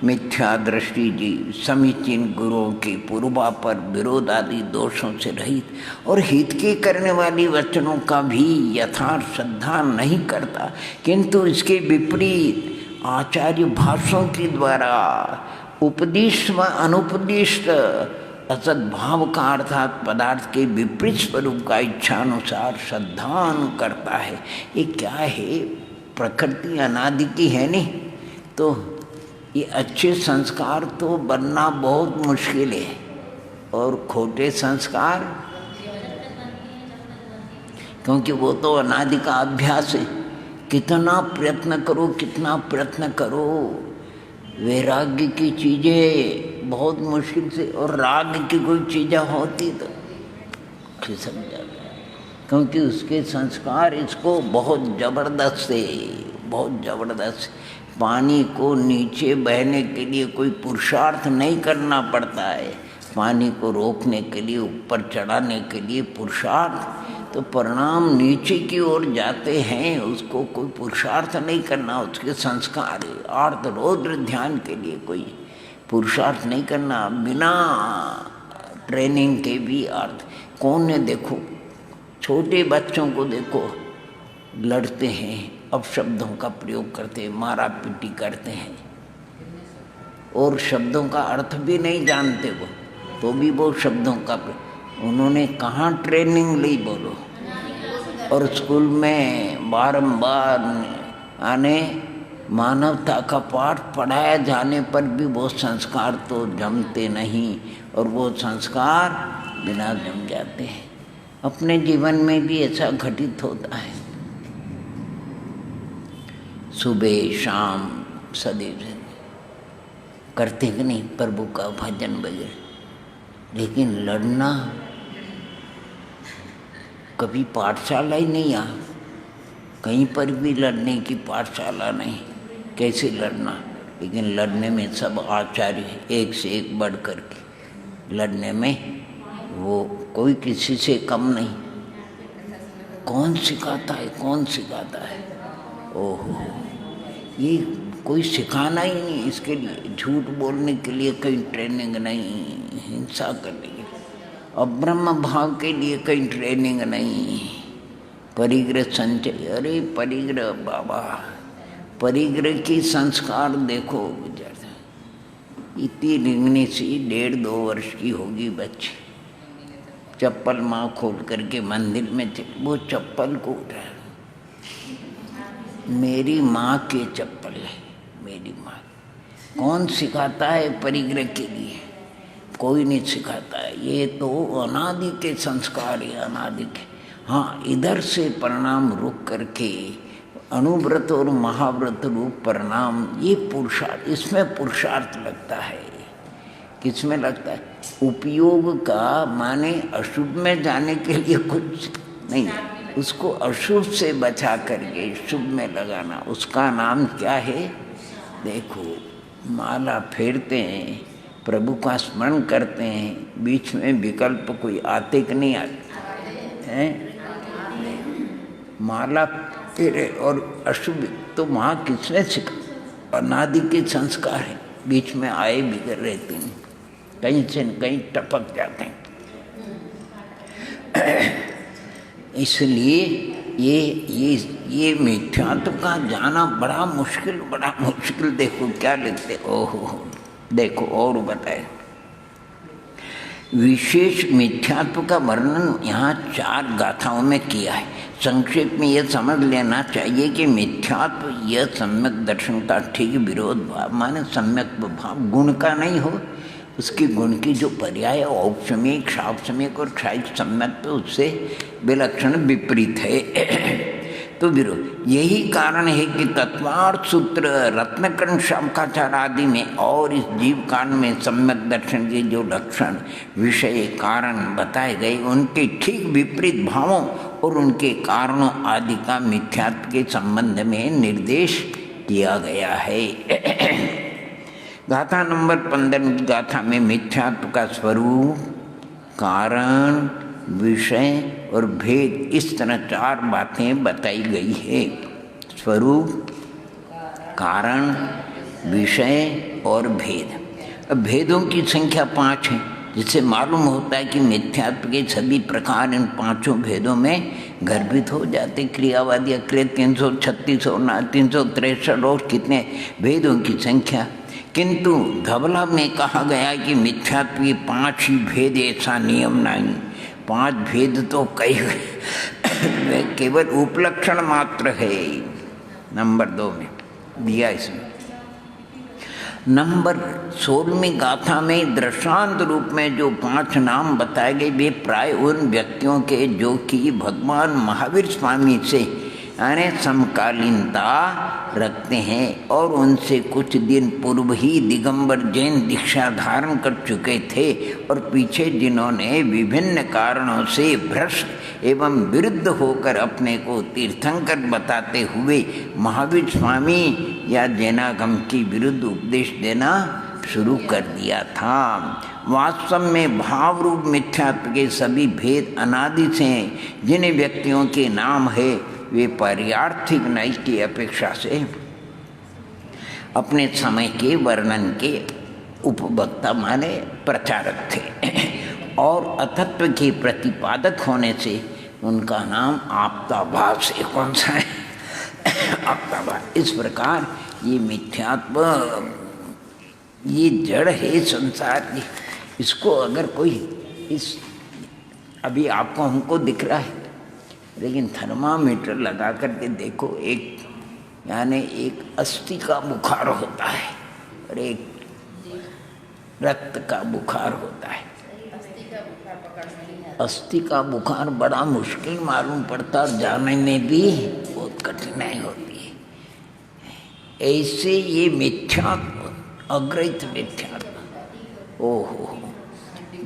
मिथ्या दृष्टि जी समीचीन गुरुओं के पूर्वा पर विरोध आदि दोषों से रहित और हित के करने वाली वचनों का भी यथार्थ श्रद्धा नहीं करता, किंतु इसके विपरीत आचार्य भाषों के द्वारा उपदिष्ट व अनुपदिष्ट असद्भाव का अर्थात पदार्थ के विपरीत स्वरूप का इच्छानुसार श्रद्धान करता है। ये क्या है, प्रकृति अनादि की है नहीं, तो ये अच्छे संस्कार तो बनना बहुत मुश्किल है, और खोटे संस्कार, क्योंकि वो तो अनादि का अभ्यास है। कितना प्रयत्न करो, कितना प्रयत्न करो, वैराग्य की चीज़ें बहुत मुश्किल से, और राग की कोई चीज़ें होती तो खिसक जाता, क्योंकि उसके संस्कार इसको बहुत ज़बरदस्त है, बहुत ज़बरदस्त। पानी को नीचे बहने के लिए कोई पुरुषार्थ नहीं करना पड़ता है, पानी को रोकने के लिए, ऊपर चढ़ाने के लिए पुरुषार्थ, तो परिणाम नीचे की ओर जाते हैं, उसको कोई पुरुषार्थ नहीं करना, उसके संस्कार है। आर्त रौद्र ध्यान के लिए कोई पुरुषार्थ नहीं करना, बिना ट्रेनिंग के भी अर्थ। कौन ने देखो, छोटे बच्चों को देखो, लड़ते हैं, अपशब्दों का प्रयोग करते हैं, मारा पीटी करते हैं, और शब्दों का अर्थ भी नहीं जानते वो, तो भी वो शब्दों का उन्होंने कहाँ ट्रेनिंग ली बोलो। और स्कूल में बारंबार आने मानवता का पाठ पढ़ाया जाने पर भी वो संस्कार तो जमते नहीं, और वो संस्कार बिना जम जाते हैं। अपने जीवन में भी ऐसा घटित होता है, सुबह शाम सदैव करते कि नहीं प्रभु का भजन वगैरह, लेकिन लड़ना कभी पाठशाला ही नहीं आ, कहीं पर भी लड़ने की पाठशाला नहीं, कैसे लड़ना। लेकिन लड़ने में सब आचार्य एक से एक बढ़ कर के लड़ने में, वो कोई किसी से कम नहीं। कौन सिखाता है, कौन सिखाता है? ओहो, ये कोई सिखाना ही नहीं। इसके लिए झूठ बोलने के लिए कहीं ट्रेनिंग नहीं, हिंसा करने के लिए, और ब्रह्म भाव के लिए कहीं ट्रेनिंग नहीं, परिग्रह संचय। अरे परिग्रह बाबा, परिग्रह की संस्कार देखो विद्यार्थी, इतनी रिंगनी सी 1.5-2 वर्ष की होगी बच्ची, चप्पल माँ खोल करके मंदिर में वो चप्पल को उठा, मेरी माँ के चप्पल है, मेरी माँ। कौन सिखाता है परिग्रह के लिए? कोई नहीं सिखाता है। ये तो अनादि के संस्कार है, अनादि के। हाँ, इधर से परिणाम रुक करके अणुव्रत और महाव्रत रूप परिणाम, ये पुरुषार्थ, इसमें पुरुषार्थ लगता है। किसमें लगता है? उपयोग का माने अशुभ में जाने के लिए कुछ नहीं, उसको अशुभ से बचा करके शुभ में लगाना, उसका नाम क्या है? देखो, माला फेरते हैं, प्रभु का स्मरण करते हैं, बीच में विकल्प कोई आते कि नहीं आते हैं? माला फेरे और अशुभ तो वहाँ किसने सिखा? अनादि के संस्कार है, बीच में आए बिगड़ रहते हैं, कहीं से कहीं टपक जाते हैं। इसलिए ये मिथ्यात्व का जाना बड़ा मुश्किल। देखो क्या लिखते, ओहो देखो और बताए। विशेष मिथ्यात्व का वर्णन यहाँ 4 गाथाओं में किया है। संक्षेप में यह समझ लेना चाहिए कि मिथ्यात्व यह सम्यक दर्शन का ठीक विरोध भाव, माने सम्यक भाव गुण का नहीं हो, उसकी गुण की जो पर्याय औपसमिक, सापसमिक और क्षायिक सम्यक, तो उससे विलक्षण विपरीत है। तो विरोध यही कारण है कि तत्वार्थ सूत्र, रत्नकर्ण, शांकाचार आदि में और इस जीव कांड में सम्यक दर्शन के जो लक्षण, विषय, कारण बताए गए, उनके ठीक विपरीत भावों और उनके कारणों आदि का मिथ्यात्व के संबंध में निर्देश किया गया है। गाथा नंबर 15 की गाथा में मिथ्यात्व का स्वरूप, कारण, विषय और भेद, इस तरह 4 बातें बताई गई है। स्वरूप, कारण, विषय और भेद। अब भेदों की संख्या 5 है, जिससे मालूम होता है कि मिथ्यात्व के सभी प्रकार इन 5 भेदों में गर्भित हो जाते। क्रियावादी अक्रिय 336 और 363 और कितने भेदों की संख्या। किंतु धवला में कहा गया कि मिथ्यात्व के 5 ही भेद, ऐसा नियम नहीं। 5 भेद तो कई केवल उपलक्षण मात्र है, नंबर 2 में दिया इसमें। नंबर 16वीं गाथा में दृष्टांत रूप में जो 5 नाम बताए गए वे प्राय उन व्यक्तियों के जो कि भगवान महावीर स्वामी से यानी समकालीनता रखते हैं और उनसे कुछ दिन पूर्व ही दिगंबर जैन दीक्षा धारण कर चुके थे और पीछे जिन्होंने विभिन्न कारणों से भ्रष्ट एवं विरुद्ध होकर अपने को तीर्थंकर बताते हुए महावीर स्वामी या जैनागम की विरुद्ध उपदेश देना शुरू कर दिया था। वास्तव में भाव रूप मिथ्यात्व के सभी भेद अनादि से हैं। जिन व्यक्तियों के नाम है वे पारमार्थिक न्याय की अपेक्षा से अपने समय के वर्णन के उपभोक्ता माने प्रचारक थे और अतत्व के प्रतिपादक होने से उनका नाम आपताभास है। कौन सा है? आपताभास। इस प्रकार ये मिथ्यात्व, ये जड़ है संसार की। इसको अगर कोई इस अभी आपको हमको दिख रहा है, लेकिन थर्मामीटर लगा करके देखो, एक यानी एक अस्थि का बुखार होता है और एक रक्त का बुखार होता है। अस्थि का बुखार बड़ा मुश्किल मालूम पड़ता और जाने में भी बहुत कठिनाई होती है। ऐसे ये मिथ्यात्व, अग्रहित मिथ्यात्व, ओहो,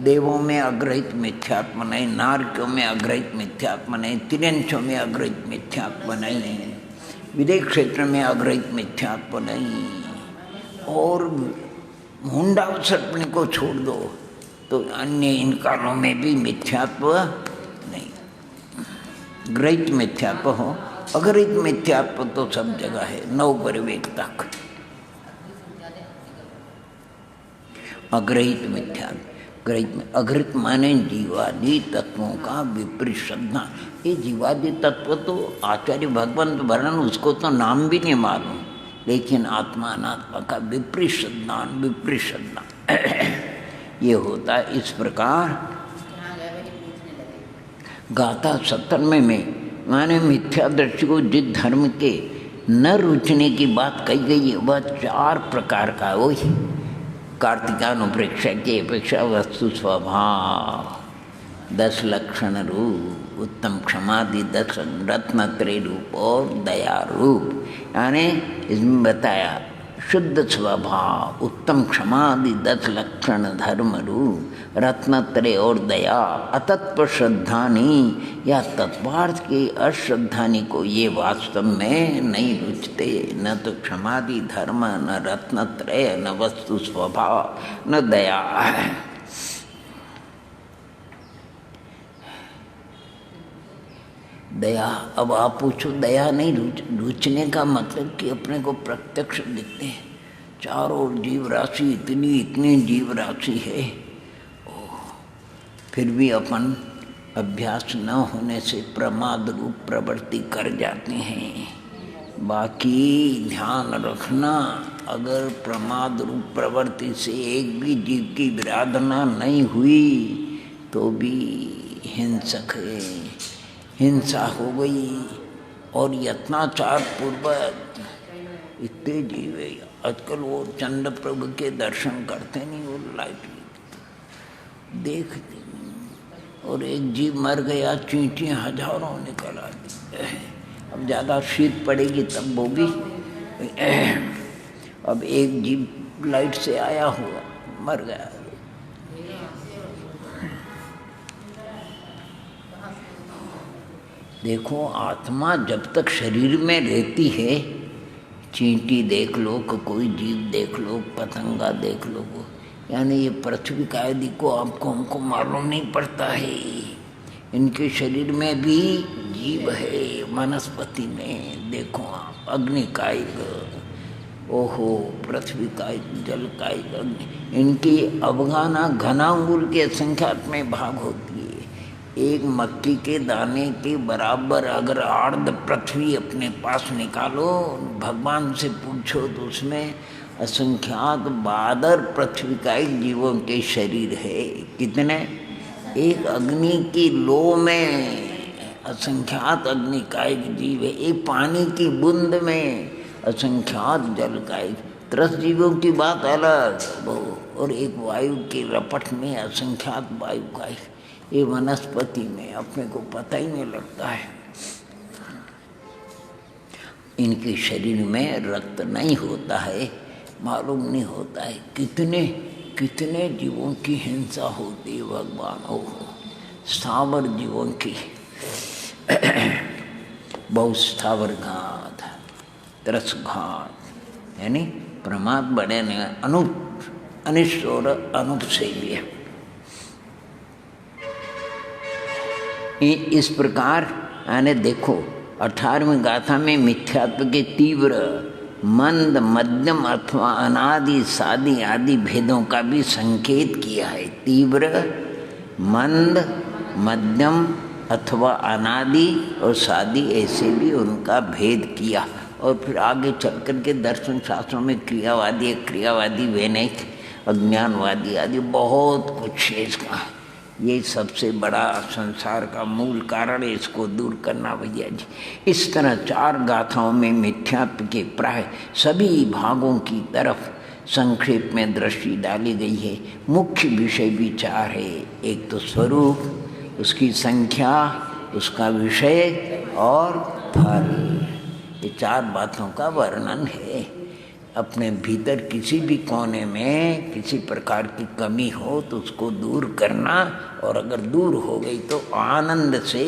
देवों में अग्रहित मिथ्यात्म नहीं, नारकियों में अग्रहित मिथ्यात्म नहीं, तिरंशों में अग्रहित मिथ्यात्म नहीं, विदेश क्षेत्र में अग्रहित मिथ्यात्म नहीं, और मुंडावसर्पणी को छोड़ दो तो अन्य इन कालों में भी मिथ्यात्व नहीं। ग्रहित मिथ्यात्व हो, अग्रहित मिथ्यात्व तो सब जगह है, नौ परिवेक तक। अग्रहित मिथ्यात्व, अग्रहित माने जीवादि तत्वों का विपरीत श्रद्धा। ये जीवादि तत्व तो आचार्य भगवंत वर्णन, उसको तो नाम भी नहीं मालूम, लेकिन आत्मा अनात्मा का विपरीत श्रद्धा, विपरीत श्रद्धा ये होता है। इस प्रकार गाथा 97 में माने मिथ्यादर्शी को जिस धर्म के न रुचने की बात कही गई है वह 4 प्रकार का, वही कार्तिकानुप्रेक्षा की अपेक्षा वस्तु स्वभाव, 10 लक्षण रूप, उत्तम क्षमादि 10 रत्नत्रय रूप और दया रूप। यानी इसमें बताया शुद्ध स्वभाव, उत्तम क्षमादि 10 लक्षण धर्म रूप, रत्नत्रय और दया, अतत्व श्रद्धानी या तत्वार्थ के अश्रद्धानी को ये वास्तव में नहीं रुचते। न तो क्षमादि धर्म, न रत्नत्रय, न वस्तु स्वभाव, न दया। दया, अब आप पूछो दया नहीं रुचने का मतलब कि अपने को प्रत्यक्ष दिखते हैं, चारों जीव राशि इतनी जीव राशि है, फिर भी अपन अभ्यास न होने से प्रमाद रूप प्रवृत्ति कर जाते हैं। बाकी ध्यान रखना, अगर प्रमाद रूप प्रवृत्ति से एक भी जीव की विराधना नहीं हुई तो भी हिंसक है, हिंसा हो गई। और यत्नाचार पूर्वक इतने जीव है, आजकल वो चंद्र प्रभु के दर्शन करते नहीं, वो लाइट देखते, और एक जीव मर गया, चींटियाँ हजारों निकल आती। अब ज़्यादा शीत पड़ेगी तब वो भी, अब एक जीव लाइट से आया हुआ मर गया। देखो आत्मा जब तक शरीर में रहती है, चींटी देख लो, कोई जीव देख लो, पतंगा देख लो, यानी ये पृथ्वी का आदि को आपको हमको मालूम नहीं पड़ता है। इनके शरीर में भी जीव है, वनस्पति में देखो आप, अग्नि कायिक, ओहो, पृथ्वी कायिक, जल कायिक, अग्नि, इनकी अवगाना घनांगुल के संख्यात्मक भाग होती है। एक मक्की के दाने के बराबर अगर अर्ध पृथ्वी अपने पास निकालो, भगवान से पूछो तो उसमें असंख्यात 12 पृथ्वी का जीवों के शरीर है। कितने? एक अग्नि की लो में असंख्यात अग्नि का एक जीव है, एक पानी की बूंद में असंख्यात जल का एक, 30 जीवों की बात अलग वो, और एक वायु के रपट में असंख्यात वायु का एक, ये वनस्पति में अपने को पता ही नहीं लगता है। इनके शरीर में रक्त नहीं होता है, मालूम नहीं होता है कितने कितने जीवों की हिंसा होती है भगवान। हो स्थावर जीवों की बहुत स्थावर घात, तरस घात, यानी प्रमाद बड़े ने अनिष्ट और अनुपसेव्य। इस प्रकार यानी देखो 18वीं गाथा में मिथ्यात्व के तीव्र, मंद, मध्यम अथवा अनादि, सादि आदि भेदों का भी संकेत किया है। तीव्र, मंद, मध्यम अथवा अनादि और सादि ऐसे भी उनका भेद किया। और फिर आगे चल कर के दर्शन शास्त्रों में क्रियावादी, क्रियावादी, वैनिक, अज्ञानवादी आदि बहुत कुछ है इसका। ये सबसे बड़ा संसार का मूल कारण है, इसको दूर करना भैया जी। इस तरह 4 गाथाओं में मिथ्यात्व के प्राय सभी भागों की तरफ संक्षेप में दृष्टि डाली गई है। मुख्य विषय भी 4 है, एक तो स्वरूप, उसकी संख्या, उसका विषय और फल। ये 4 बातों का वर्णन है। अपने भीतर किसी भी कोने में किसी प्रकार की कमी हो तो उसको दूर करना, और अगर दूर हो गई तो आनंद से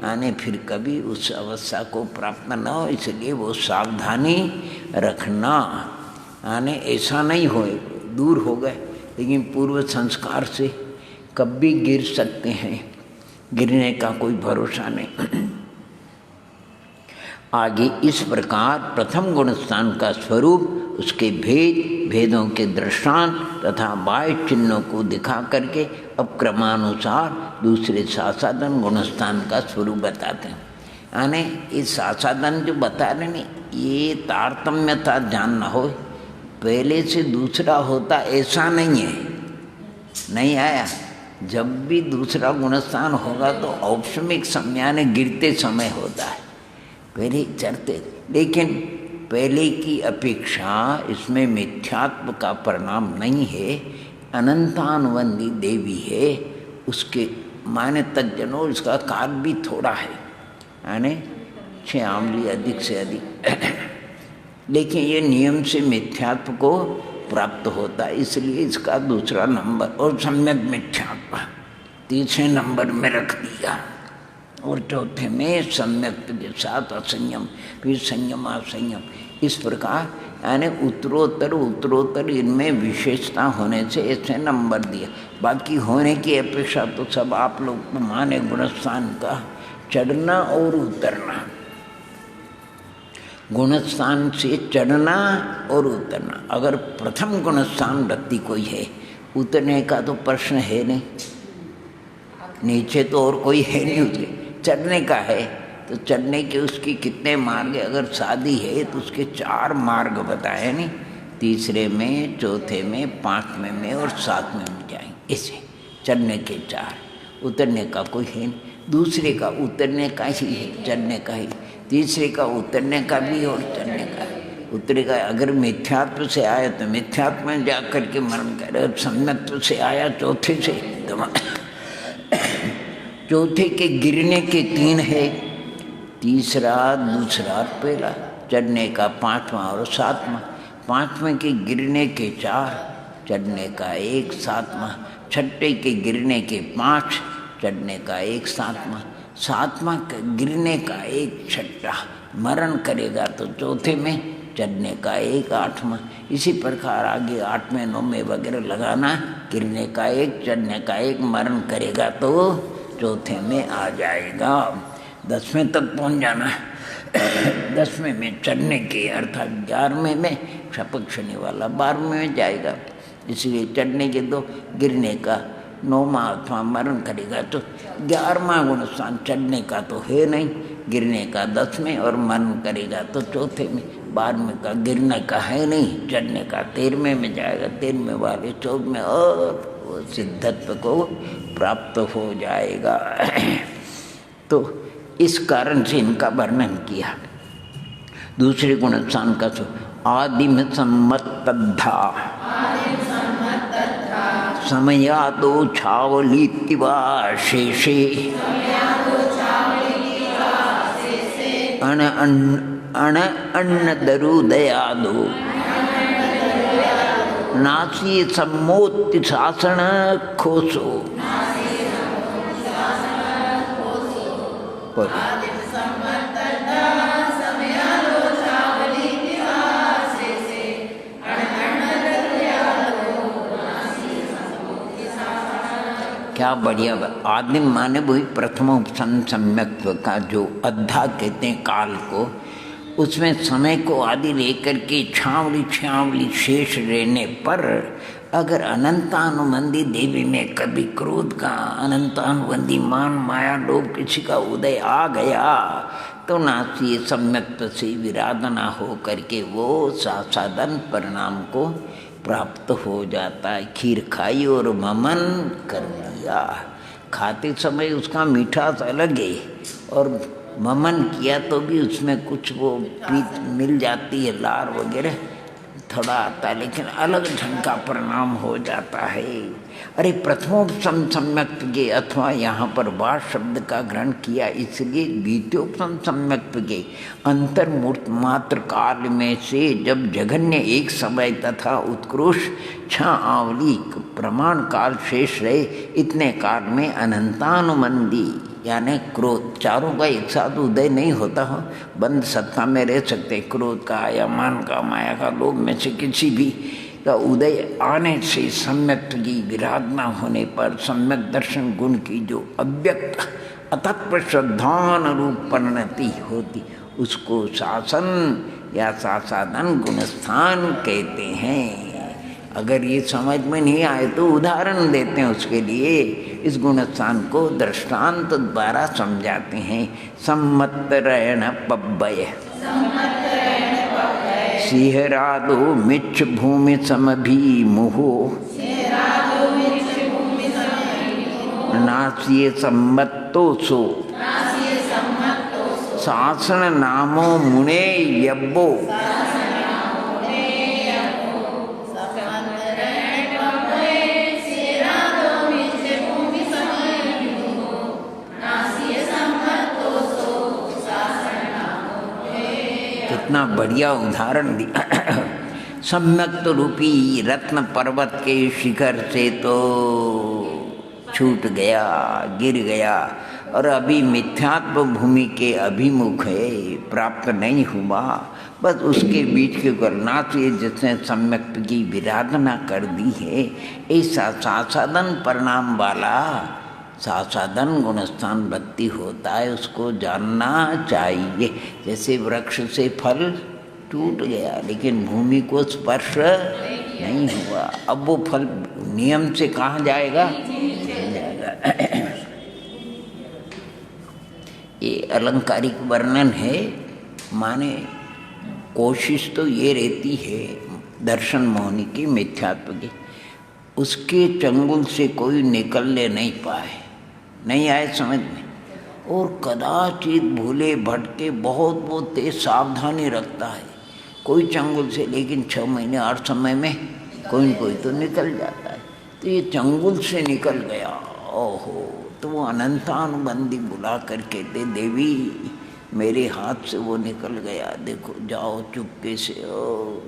आने फिर कभी उस अवस्था को प्राप्त न हो, इसलिए वो सावधानी रखना। आने ऐसा नहीं हो दूर हो गए लेकिन पूर्व संस्कार से कब भी गिर सकते हैं, गिरने का कोई भरोसा नहीं। आगे इस प्रकार प्रथम गुणस्थान का स्वरूप, उसके भेदों के दृष्टांत तथा बाह्य चिन्हों को दिखा करके अब क्रमानुसार दूसरे सासाधन गुणस्थान का स्वरूप बताते हैं। यानी इस सासाधन जो बता रहे हैं ये तारतम्यता जानना हो, पहले से दूसरा होता ऐसा नहीं है, नहीं आया। जब भी दूसरा गुणस्थान होगा तो औपसमिक समयाने गिरते समय होता है, पहले चढ़ते। लेकिन पहले की अपेक्षा इसमें मिथ्यात्व का परिणाम नहीं है, अनंतानुबंधी देवी है, उसके माने तज्जनो इसका काल भी थोड़ा है, यानी 6 आमली अधिक से अधिक। लेकिन ये नियम से मिथ्यात्व को प्राप्त होता है, इसलिए इसका दूसरा नंबर और सम्यक मिथ्यात्व 3 नंबर में रख दिया, और चौथे में सम्यक के साथ असंयम, फिर संयम असंयम। इस प्रकार यानी उत्तरोत्तर इनमें विशेषता होने से ऐसे नंबर दिया। बाकी होने की अपेक्षा तो सब आप लोग को माने गुणस्थान का चढ़ना और उतरना, गुणस्थान से चढ़ना और उतरना। अगर प्रथम गुणस्थान रत्ती कोई है, उतरने का तो प्रश्न है नहीं, नीचे तो और कोई है नहीं, उतरे चढ़ने का है तो चढ़ने के उसकी कितने मार्ग है। अगर शादी है तो उसके 4 मार्ग बताए नहीं, तीसरे में, चौथे में, 5वें में और 7वें में जाएंगे। ऐसे चढ़ने के 4, उतरने का कोई है नहीं। दूसरे का उतरने का ही है, चढ़ने का ही। तीसरे का उतरने का भी और चढ़ने का उतरेगा। अगर मिथ्यात्व से आया तो मिथ्यात्व में जा करके मरण करे, और सम्यत्व से आया चौथे से तो चौथे के गिरने के 3 है, तीसरा, दूसरा, पहला। चढ़ने का 5वां और 7वां। 5वें के गिरने के 4, चढ़ने का 1, 7वां। छठे के गिरने के 5, चढ़ने का 1, 7वां। 7वां के गिरने का 1, छठा। मरण करेगा तो चौथे में, चढ़ने का 1, 8वां। इसी प्रकार आगे 8वें, 9वें वगैरह लगाना। गिरने का 1, चढ़ने का 1, मरण करेगा तो चौथे में आ जाएगा। 10वें तक पहुंच जाना है। 10वें में चढ़ने के अर्थात 11वें में शपक शनि वाला 12वें में जाएगा। इसलिए चढ़ने के 2, गिरने का 9वां अथवा मरण करेगा तो 11वां गुणस्थान। चढ़ने का तो है नहीं, गिरने का 10वें और मरण करेगा तो चौथे में। 12वें का गिरने का है नहीं, चढ़ने का 13वें में जाएगा। 13वें वाले 14वें और सिद्धत्व को प्राप्त हो जाएगा। तो इस कारण से इनका वर्णन किया। दूसरे गुण स्थान का आदिम सम्मतद्धा समयादो छावलीतिवा शेषे अण अन्न दरुदयादो नासी सम्मोति शासन खोसो। क्या बढ़िया। आदिम माने वही प्रथमोपसन सम्यक्त्व का जो अद्धा कहते हैं काल को, उसमें समय को आदि लेकर के छावली छावली शेष रहने पर अगर अनंतानुबंधी देवी में कभी क्रोध का अनंतानुबंधी मान माया लोभ किसी का उदय आ गया तो नासी सम्यक्त्व से विराधना हो करके वो साधन परिणाम को प्राप्त हो जाता है। खीर खाई और ममन कर लिया, खाते समय उसका मीठास अलग है और ममन किया तो भी उसमें कुछ वो प्रीत मिल जाती है, लार वगैरह थोड़ा आता है, लेकिन अलग ढंग का परिणाम हो जाता है। अरे प्रथमोपसम सम्यक्त्व के अथवा यहाँ पर वा शब्द का ग्रहण किया इसलिए द्वितीयोपसम सम्यक्त्व के अंतर्मूर्त मात्र काल में से जब जघन्य एक समय तथा उत्कृष्ट छ आवली प्रमाण काल शेष रहे, इतने काल में अनंतानुबंधी यानी क्रोध चारों का एक साथ उदय नहीं होता हो, बंद सत्ता में रह सकते, क्रोध का या मान का माया का लोभ में से किसी भी का उदय आने से सम्यक्त्व की विराधना होने पर सम्यक दर्शन गुण की जो अव्यक्त अतत्व श्रद्धान रूप परिणति होती उसको शासन या साधन गुणस्थान कहते हैं। अगर ये समझ में नहीं आए तो उदाहरण देते हैं उसके लिए, इस गुणस्थान को दृष्टांत द्वारा समझाते हैं। सम्मतरण पब्बय सिहरादो मिच्छ भूमि समभिमुहो नासिये सम्मत्तोसो शासन नामो मुने यब्बो। कितना बढ़िया उदाहरण दिया। सम्यक्त्व रूपी रत्न पर्वत के शिखर से तो छूट गया, गिर गया और अभी मिथ्यात्व भूमि के अभिमुख है, प्राप्त नहीं हुआ। बस उसके बीच के करना से जिसने सम्यक्त्व की विराधना कर दी है, ऐसा साधन परिणाम वाला साधन गुणस्थान भक्ति होता है, उसको जानना चाहिए। जैसे वृक्ष से फल टूट गया लेकिन भूमि को स्पर्श नहीं हुआ, अब वो फल नियम से कहाँ जाएगा? ये अलंकारिक वर्णन है, माने कोशिश तो ये रहती है दर्शन मोहनी की मिथ्यात्व की, उसके चंगुल से कोई निकलने नहीं पाए, नहीं आए समझ में, और कदाचित भूले भटके बहुत तेज सावधानी रखता है कोई चंगुल से, लेकिन 6 महीने 8 समय में कोई न कोई तो निकल जाता है। तो ये चंगुल से निकल गया, ओहो, तो वो अनंतानुबंधी बुला कर कहते देवी मेरे हाथ से वो निकल गया, देखो जाओ चुपके से, ओ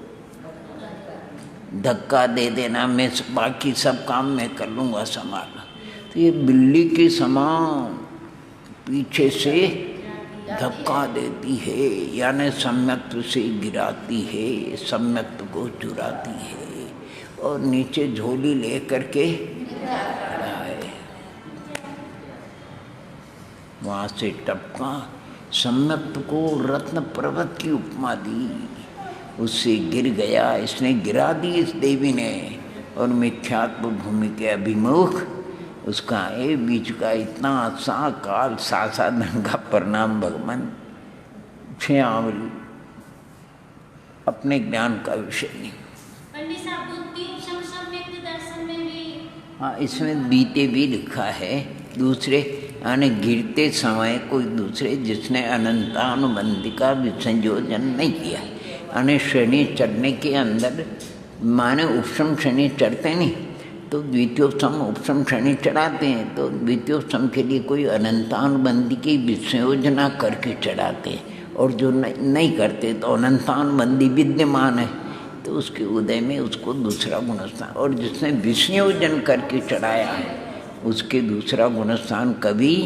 धक्का दे देना, मैं बाकी सब काम मैं कर लूँगा संभालना। तो ये बिल्ली के समान पीछे से धक्का देती है, यानी सम्यक्त्व से गिराती है, सम्यक्त्व को चुराती है और नीचे झोली ले करके वहाँ से टपका। सम्यक्त्व को रत्न पर्वत की उपमा दी, उससे गिर गया, इसने गिरा दी इस देवी ने, और मिथ्यात्व भूमि के अभिमुख उसका ये बीच का इतना सा काल साधन का परिणाम भगवान छयावली अपने ज्ञान का विषय नहीं। पंडित साहब, सम्यक् दर्शन में भी हाँ, इसमें बीते भी लिखा है दूसरे यानी गिरते समय कोई दूसरे जिसने अनंतानुबंधी का विसंयोजन नहीं किया, यानी श्रेणी चढ़ने के अंदर माने उपशम श्रेणी चढ़ते नहीं तो द्वितीयोत्तम उपशम श्रेणी चढ़ाते हैं, तो द्वितीयोत्तम के लिए कोई अनंतानुबंधी की विसंयोजना करके चढ़ाते हैं, और जो नहीं करते तो अनंतानुबंधी विद्यमान है तो उसके उदय में उसको दूसरा गुणस्थान, और जिसने विसंयोजन करके चढ़ाया है उसके दूसरा गुणस्थान कभी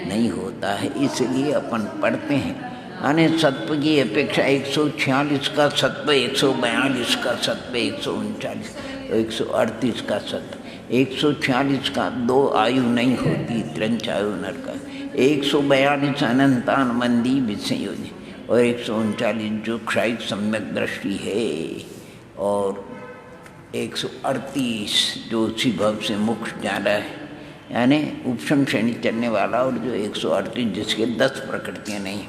नहीं होता है। इसलिए अपन पढ़ते हैं यानी सत्व की अपेक्षा 146 का सत्व, 142 का सत्व, 139, 138 का सत्व, 146 का 2 आयु नहीं होती, 3 आयु नर का, 142 अनंतानुबंधी विसंयोजन, और 139 जो क्षायिक सम्यक दृष्टि है, और 138 जो उसी भव से मुक्त जाना है, यानी उपशम श्रेणी चढ़ने वाला, और जो 138 जिसके 10 प्रकृतियाँ नहीं।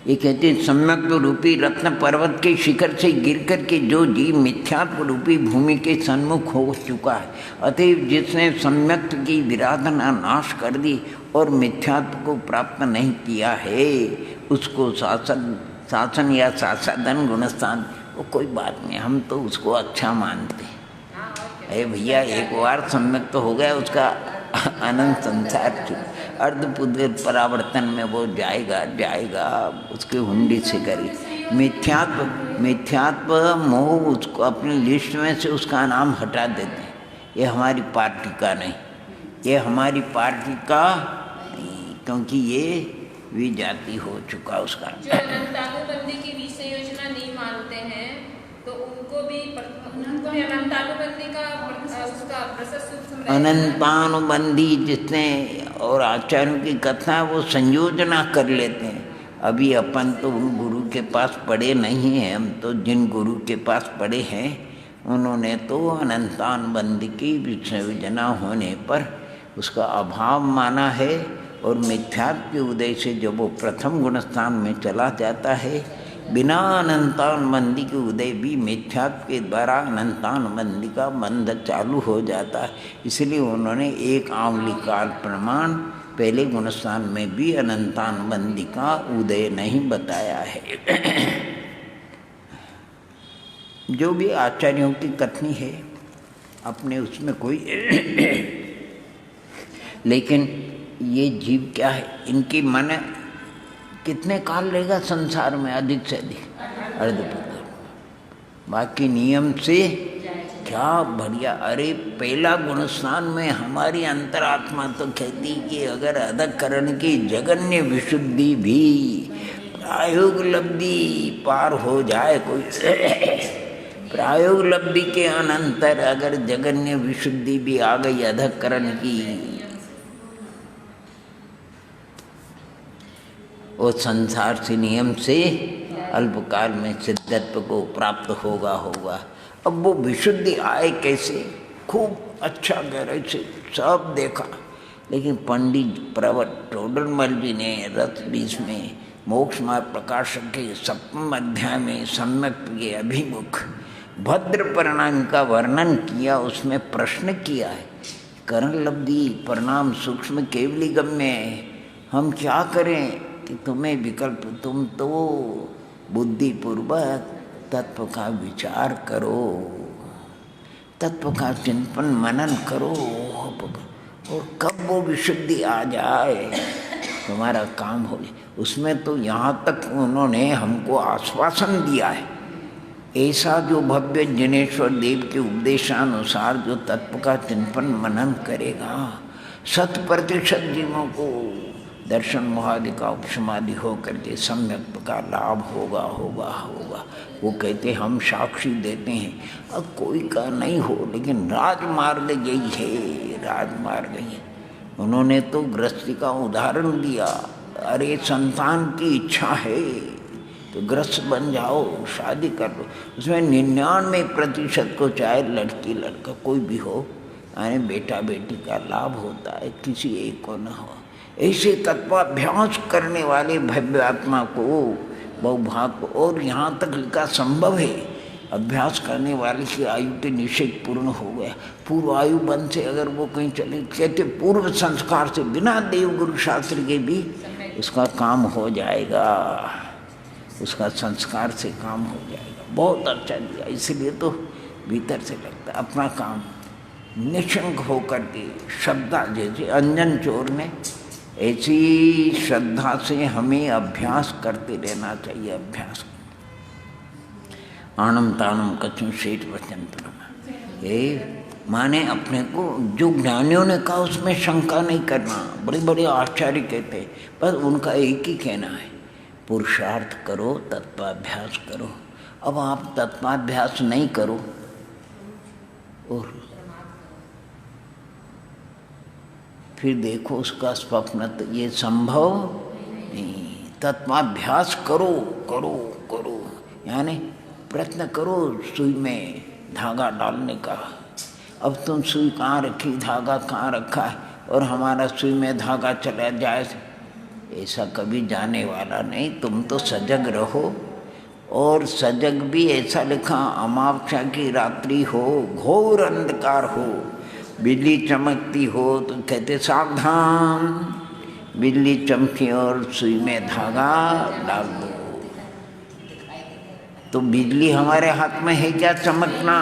ये कहते हैं सम्यक रूपी रत्न पर्वत के शिखर से गिर कर के जो जीव मिथ्यात्व रूपी भूमि के सन्मुख हो चुका है, अतएव जिसने सम्यक की विराधना नाश कर दी और मिथ्यात्व को प्राप्त नहीं किया है, उसको शासन या शासादन गुणस्थान वो कोई बात नहीं, हम तो उसको अच्छा मानते हैं। अरे भैया एक बार सम्यक तो हो गया, उसका अनंत संसार अर्धपुद्गत परावर्तन में वो जाएगा उसके हुंडी से करी। मिथ्यात्व मोह उसको अपनी लिस्ट में से उसका नाम हटा देते हैं। ये हमारी पार्टी का नहीं, ये हमारी पार्टी का नहीं, क्योंकि ये विजाति हो चुका उसका। जो अनंतानुबंधी की विसंयोजना नहीं मानते हैं तो उनको भी अनंतानुबंधी का उसका प्रशस्त अनंतानुबंधी जितने और आचार्यों की कथा है वो संयोजना कर लेते हैं। अभी अपन तो उन गुरु के पास पढ़े नहीं हैं, हम तो जिन गुरु के पास पढ़े हैं उन्होंने तो अनंतानुबंधी की विसंयोजना होने पर उसका अभाव माना है, और मिथ्यात्व के उदय से जब वो प्रथम गुणस्थान में चला जाता है, बिना अनंतानुबंधी के उदय भी मिथ्यात्व के द्वारा अनंतानुबंधी का बंध चालू हो जाता है। इसलिए उन्होंने एक आंवली काल प्रमाण पहले गुणस्थान में भी अनंतानुबंधी का उदय नहीं बताया है। जो भी आचार्यों की कथनी है अपने उसमें कोई लेकिन ये जीव क्या है, इनकी मन कितने काल रहेगा संसार में, अधिक से अधिक अर्धपुत्र, बाकी नियम से क्या बढ़िया। अरे पहला गुणस्थान में हमारी अंतरात्मा तो कहती कि अगर अधःकरण की जगन्य विशुद्धि भी प्रायोग लब्धि पार हो जाए, कोई प्रायोग लब्धि के अनंतर अगर जगन्य विशुद्धि भी आ गई अधःकरण की, वो संसार से नियम से अल्पकाल में सिद्धत्व को प्राप्त होगा। अब वो विशुद्धि आए कैसे, खूब अच्छा गहराई से सब देखा, लेकिन पंडित प्रवट टोडरमल जी ने रथ 20 में मोक्ष मार्ग प्रकाशक के 7वें अध्याय में सम्यक के अभिमुख भद्र परिणाम का वर्णन किया। उसमें प्रश्न किया है, करण लब्धि परिणाम सूक्ष्म केवली गम्य है, हम क्या करें कि तुम्हें विकल्प, तुम तो बुद्धिपूर्वक तत्व का विचार करो, तत्व का चिंतन मनन करो, और कब वो विशुद्धि आ जाए तुम्हारा काम हो जाए। उसमें तो यहाँ तक उन्होंने हमको आश्वासन दिया है, ऐसा जो भव्य जिनेश्वर देव के उपदेशानुसार जो तत्व का चिंतन मनन करेगा 100% जीवों को दर्शन मोहादि का उपशमादि हो करके सम्यक का लाभ होगा। वो कहते हम साक्षी देते हैं, अब कोई का नहीं हो, लेकिन राजमार्ग यही है, राजमार्ग ही। उन्होंने तो गृहस्थी का उदाहरण दिया, अरे संतान की इच्छा है तो गृहस्थ बन जाओ, शादी कर लो। उसमें 99% को चाहे लड़की लड़का कोई भी हो, यानी बेटा बेटी का लाभ होता है, किसी एक को न हो। ऐसे तत्वाभ्यास करने वाले भव्य आत्मा को बहुभाग को, और यहाँ तक लिखा संभव है अभ्यास करने वाले की आयु के निषेध पूर्ण हो गया। पूर्व आयु बन से अगर वो कहीं चले, कहते पूर्व संस्कार से बिना देव गुरु शास्त्र के भी उसका काम हो जाएगा, उसका संस्कार से काम हो जाएगा। बहुत अच्छा दिया, इसलिए तो भीतर से लगता अपना काम निशंक होकर के श्रद्धा, जैसे अंजन चोर ने ऐसी श्रद्धा से हमें अभ्यास करते रहना चाहिए। अभ्यास आनम तानम कछु शेठ वचन परम, ये माने अपने को जो ज्ञानियों ने कहा उसमें शंका नहीं करना। बड़े बड़े आचार्य कहते हैं, पर उनका एक ही कहना है, पुरुषार्थ करो, तत्वाभ्यास करो। अब आप तत्वाभ्यास नहीं करो और फिर देखो उसका स्वप्न, तो ये संभव नहीं। तत्वाभ्यास करो करो करो, यानी प्रयत्न करो सुई में धागा डालने का। अब तुम सुई कहाँ रखी, धागा कहाँ रखा है, और हमारा सुई में धागा चला जाए, ऐसा कभी जाने वाला नहीं। तुम तो सजग रहो, और सजग भी ऐसा लिखा, अमावस्या की रात्रि हो, घोर अंधकार हो, बिजली चमकती हो तो कहते सावधान, बिजली चमकी और सुई में धागा डाल दो। तो बिजली हमारे हाथ में है क्या चमकना?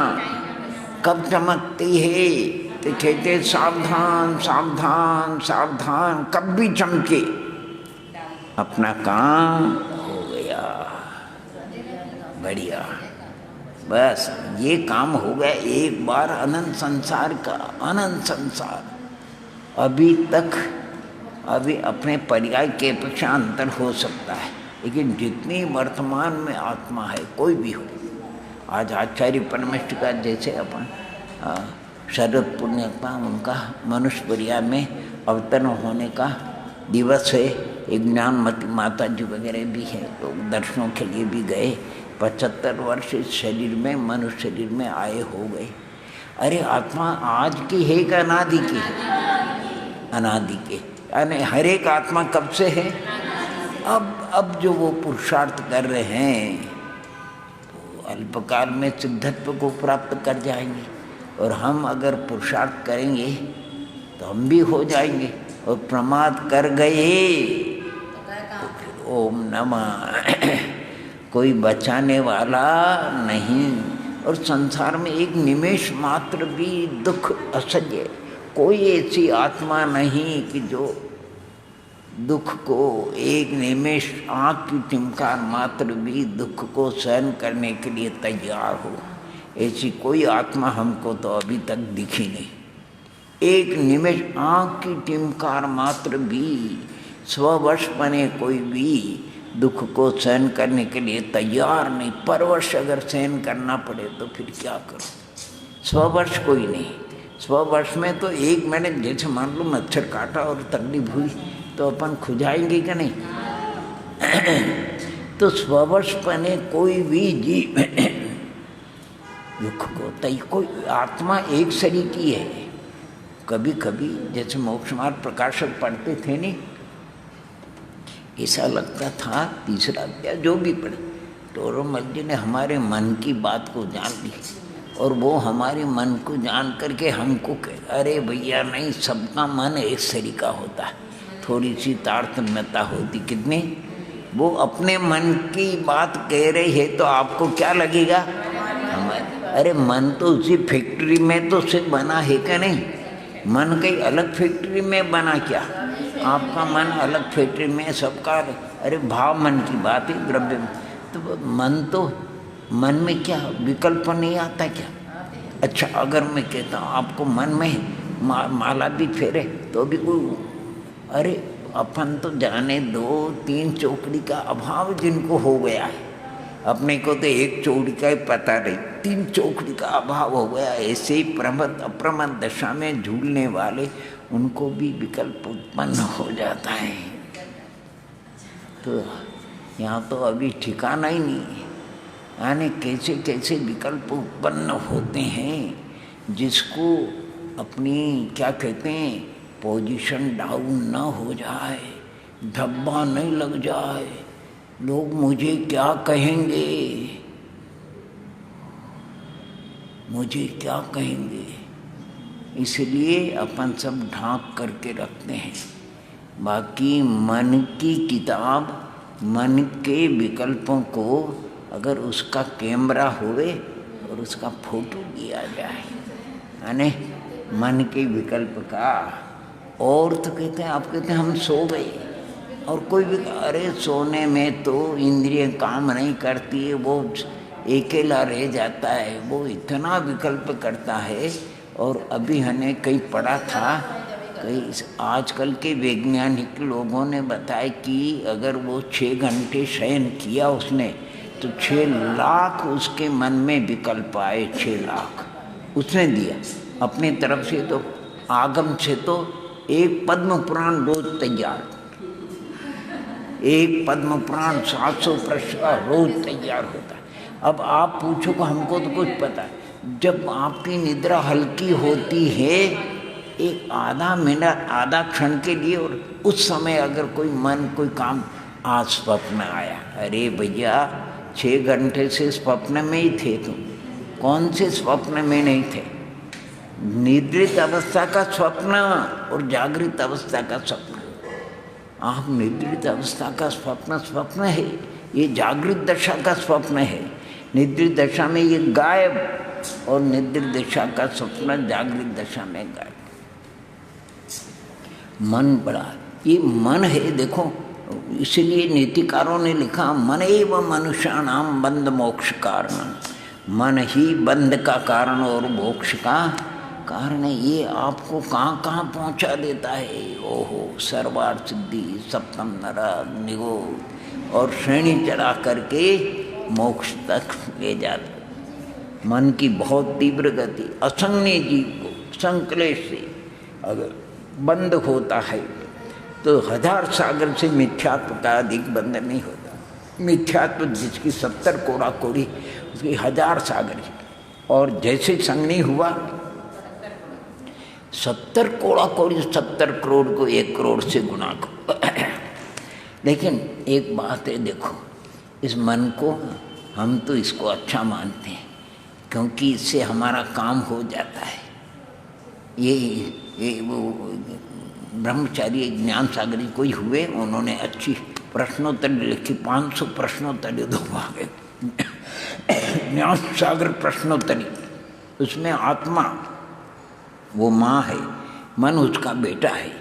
कब चमकती है? तो कहते सावधान सावधान सावधान, कब भी चमके, अपना काम हो गया, बढ़िया। बस ये काम हो गया एक बार, अनंत संसार का अनंत संसार। अभी अपने पर्याय के अपेक्षा अंतर हो सकता है, लेकिन जितनी वर्तमान में आत्मा है, कोई भी हो। आज आचार्य परमेष्ठ का जैसे अपन शरद पुण्यता, उनका मनुष्य पर्याय में अवतरण होने का दिवस है। एक ज्ञानमती माता जी वगैरह भी है, तो दर्शनों के लिए भी गए। 75 वर्ष इस शरीर में, मनुष्य शरीर में आए हो गए। अरे आत्मा आज की है कि अनादि की है? अनादि के, यानी हर एक आत्मा कब से है? अब जो वो पुरुषार्थ कर रहे हैं तो अल्पकाल में सिद्धत्व को प्राप्त कर जाएंगे, और हम अगर पुरुषार्थ करेंगे तो हम भी हो जाएंगे। और प्रमाद कर गए तो फिर ओम नमः, कोई बचाने वाला नहीं। और संसार में एक निमेष मात्र भी दुख असह्य, कोई ऐसी आत्मा नहीं कि जो दुख को एक निमेष, आँख की टिमकार मात्र भी दुख को सहन करने के लिए तैयार हो, ऐसी कोई आत्मा हमको तो अभी तक दिखी नहीं। एक निमेष, आँख की टिमकार मात्र भी स्ववश बने कोई भी दुख को सहन करने के लिए तैयार नहीं। परवश अगर सहन करना पड़े तो फिर क्या करो? स्ववश कोई नहीं। स्ववश में तो एक मिनट, जैसे मान लो मच्छर काटा और तकलीफ हुई तो अपन खुजाएंगे कि नहीं? तो स्ववश बने कोई भी जीव दुख को कोई आत्मा एक शरीर की है। कभी कभी जैसे मोक्ष मार्ग प्रकाशक पढ़ते थे नहीं, ऐसा लगता था तीसरा अध्याय जो भी पढ़े, टोरोमल जी ने हमारे मन की बात को जान ली, और वो हमारे मन को जान करके हमको कहे, अरे भैया नहीं, सबका मन एक शरीर का होता है, थोड़ी सी तारतम्यता होती। कितनी वो अपने मन की बात कह रही है तो आपको क्या लगेगा? अरे मन तो उसी फैक्ट्री में तो सिर्फ बना है क्या नहीं? मन कहीं अलग फैक्ट्री में बना क्या? आपका मन अलग फैक्ट्री में, सबका। अरे भाव मन की बात है, द्रव्य। तो मन में क्या विकल्प नहीं आता क्या? अच्छा, अगर मैं कहता हूँ आपको मन में माला भी फेरे तो भी कोई, अरे अपन तो जाने 2-3 चौकड़ी का अभाव जिनको हो गया है, अपने को तो एक चौकड़ी का ही पता नहीं, 3 चौकड़ी का अभाव हो गया। ऐसे ही प्रमद अप्रमद दशा में झूलने वाले, उनको भी विकल्प उत्पन्न हो जाता है। तो यहाँ तो अभी ठिकाना ही नहीं, यानी कैसे कैसे विकल्प उत्पन्न होते हैं, जिसको अपनी क्या कहते हैं, पोजीशन डाउन न हो जाए, धब्बा नहीं लग जाए, लोग मुझे क्या कहेंगे, मुझे क्या कहेंगे, इसलिए अपन सब ढांक करके रखते हैं। बाकी मन की किताब, मन के विकल्पों को अगर उसका कैमरा होवे और उसका फोटो लिया जाए, यानी मन के विकल्प का। और तो कहते हैं, आप कहते हैं हम सो गए और कोई भी, अरे सोने में तो इंद्रिय काम नहीं करती है, वो अकेला रह जाता है, वो इतना विकल्प करता है। और अभी हमने कहीं पढ़ा था, कई आजकल के वैज्ञानिक लोगों ने बताया कि अगर वो 6 घंटे शयन किया उसने, तो 6 लाख उसके मन में विकल्प आए। 6 लाख उसने दिया अपनी तरफ से। तो आगम से तो एक पद्म पुराण रोज तैयार, एक पद्म पुराण 700 पृष्ठ का रोज तैयार होता है। अब आप पूछो कि हमको तो कुछ पता है। जब आपकी निद्रा हल्की होती है, एक आधा मिनट, आधा क्षण के लिए, और उस समय अगर कोई मन, कोई काम, आज स्वप्न आया, अरे भैया 6 घंटे से स्वप्न में ही थे तुम। कौन से स्वप्न में नहीं थे? निद्रित अवस्था का स्वप्न और जागृत अवस्था का स्वप्न। आप निद्रित अवस्था का स्वप्न स्वप्न है, ये जागृत दशा का स्वप्न है। निद्रित दशा में ये गायब, और निद्रित दशा का स्वप्न जागृत दशा में गायब। मन बड़ा, ये मन है, देखो, इसलिए नीतिकारों ने लिखा, मन एव मनुष्याणाम बंध मोक्ष कारण। मन ही बंध का कारण और मोक्ष का कारण है। ये आपको कहाँ कहाँ पहुँचा देता है। ओहो, सर्वार्थ सिद्धि, सप्तम नरक, निगोध, और श्रेणी चढ़ा करके मोक्ष तक ले जाता। मन की बहुत तीव्र गति असंज्ञ जीव को संकलेश से अगर बंद होता है, तो 1000 सागर से मिथ्यात्व का अधिक बंध नहीं होता। मिथ्यात्व जिसकी 70 कोड़ा कोड़ी, उसकी 1000 सागर। और जैसे संज्ञ हुआ 70 कोड़ा कोड़ी, 70 करोड़ को 1 करोड़ से गुना को। लेकिन एक बात है, देखो, इस मन को हम तो इसको अच्छा मानते हैं, क्योंकि इससे हमारा काम हो जाता है। ये वो ब्रह्मचारी ज्ञान सागर कोई हुए, उन्होंने अच्छी प्रश्नोत्तरी लिखी, 500 प्रश्नोत्तरी दो भागे ज्ञान सागर प्रश्नोत्तरी। उसमें आत्मा वो माँ है, मन उसका बेटा है।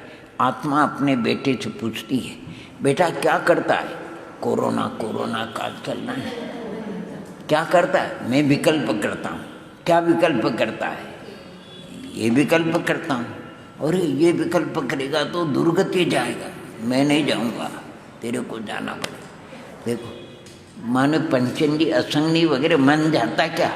आत्मा अपने बेटे से पूछती है, बेटा क्या करता है? कोरोना काल चलना है, क्या करता है? मैं विकल्प करता हूँ। क्या विकल्प करता है? ये विकल्प करता हूँ। अरे ये विकल्प करेगा तो दुर्गति जाएगा, मैं नहीं जाऊँगा, तेरे को जाना पड़ेगा। देखो, मन पंचेंद्रिय असंज्ञ वगैरह, मन जाता क्या?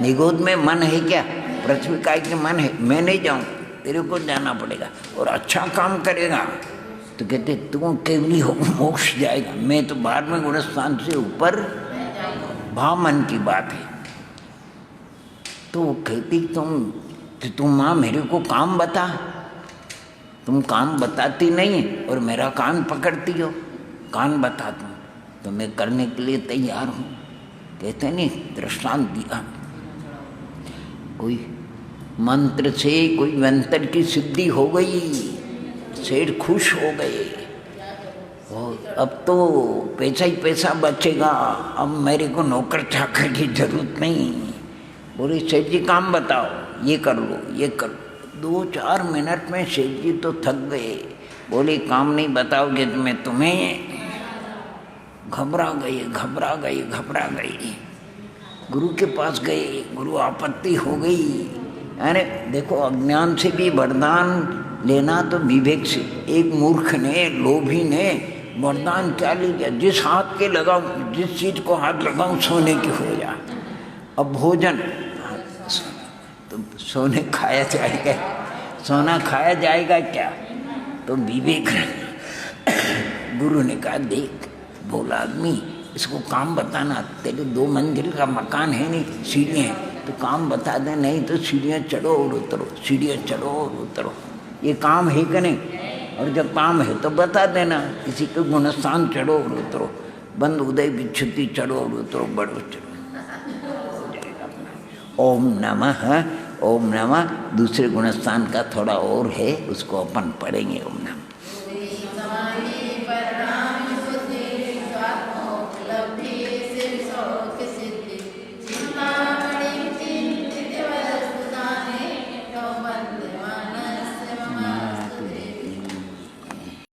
निगोद में मन है क्या? पृथ्वी काय के मन है, मैं नहीं जाऊँ, तेरे को जाना पड़ेगा। और अच्छा काम करेगा तो कहते तू केवली हो, मोक्ष जाएगा। मैं तो बाद में गुणस्थान से ऊपर, भाव मन की बात है। तो कहती तुम माँ मेरे को काम बता, तुम काम बताती नहीं और मेरा कान पकड़ती हो। कान बता तुम, तो मैं करने के लिए तैयार हूँ। कहते नहीं, दृष्टांत दिया, कोई मंत्र से कोई मंत्र की सिद्धि हो गई, सेठ खुश हो गए, और अब तो पैसा ही पैसा बचेगा, अब मेरे को नौकर चाकर की जरूरत नहीं। बोले सेठ जी काम बताओ, ये कर लो, ये कर लो। 2-4 मिनट में सेठ जी तो थक गए। बोले काम नहीं बताओगे तो मैं तुम्हें, घबरा गई। गुरु के पास गए, गुरु आपत्ति हो गई। यानी देखो, अज्ञान से भी वरदान लेना तो विवेक से। एक मूर्ख ने, लोभी ने वरदान क्या ले लिया? जिस हाथ के लगाऊं, जिस चीज को हाथ लगाऊं सोने की हो जा। अब भोजन तो सोने खाया जाएगा, सोना खाया जाएगा क्या? तो विवेक गुरु ने कहा, देख बोला आदमी, इसको काम बताना। तेरे 2 मंजिल का मकान है नहीं, सीढ़ियाँ हैं, तो काम बता दे, नहीं तो सीढ़ियाँ चढ़ो और उतरो, सीढ़ियाँ चढ़ो और उतरो। ये काम है कि नहीं? और जब काम है तो बता देना, किसी के गुणस्थान चढ़ो और उतरो, बंद उदय विच्छुति चढ़ो और उतरो, बड़ो चढ़ो, हो जाएगा अपना। ओम नमः, ओम नमः। दूसरे गुणस्थान का थोड़ा और है, उसको अपन पढ़ेंगे ओम नमः।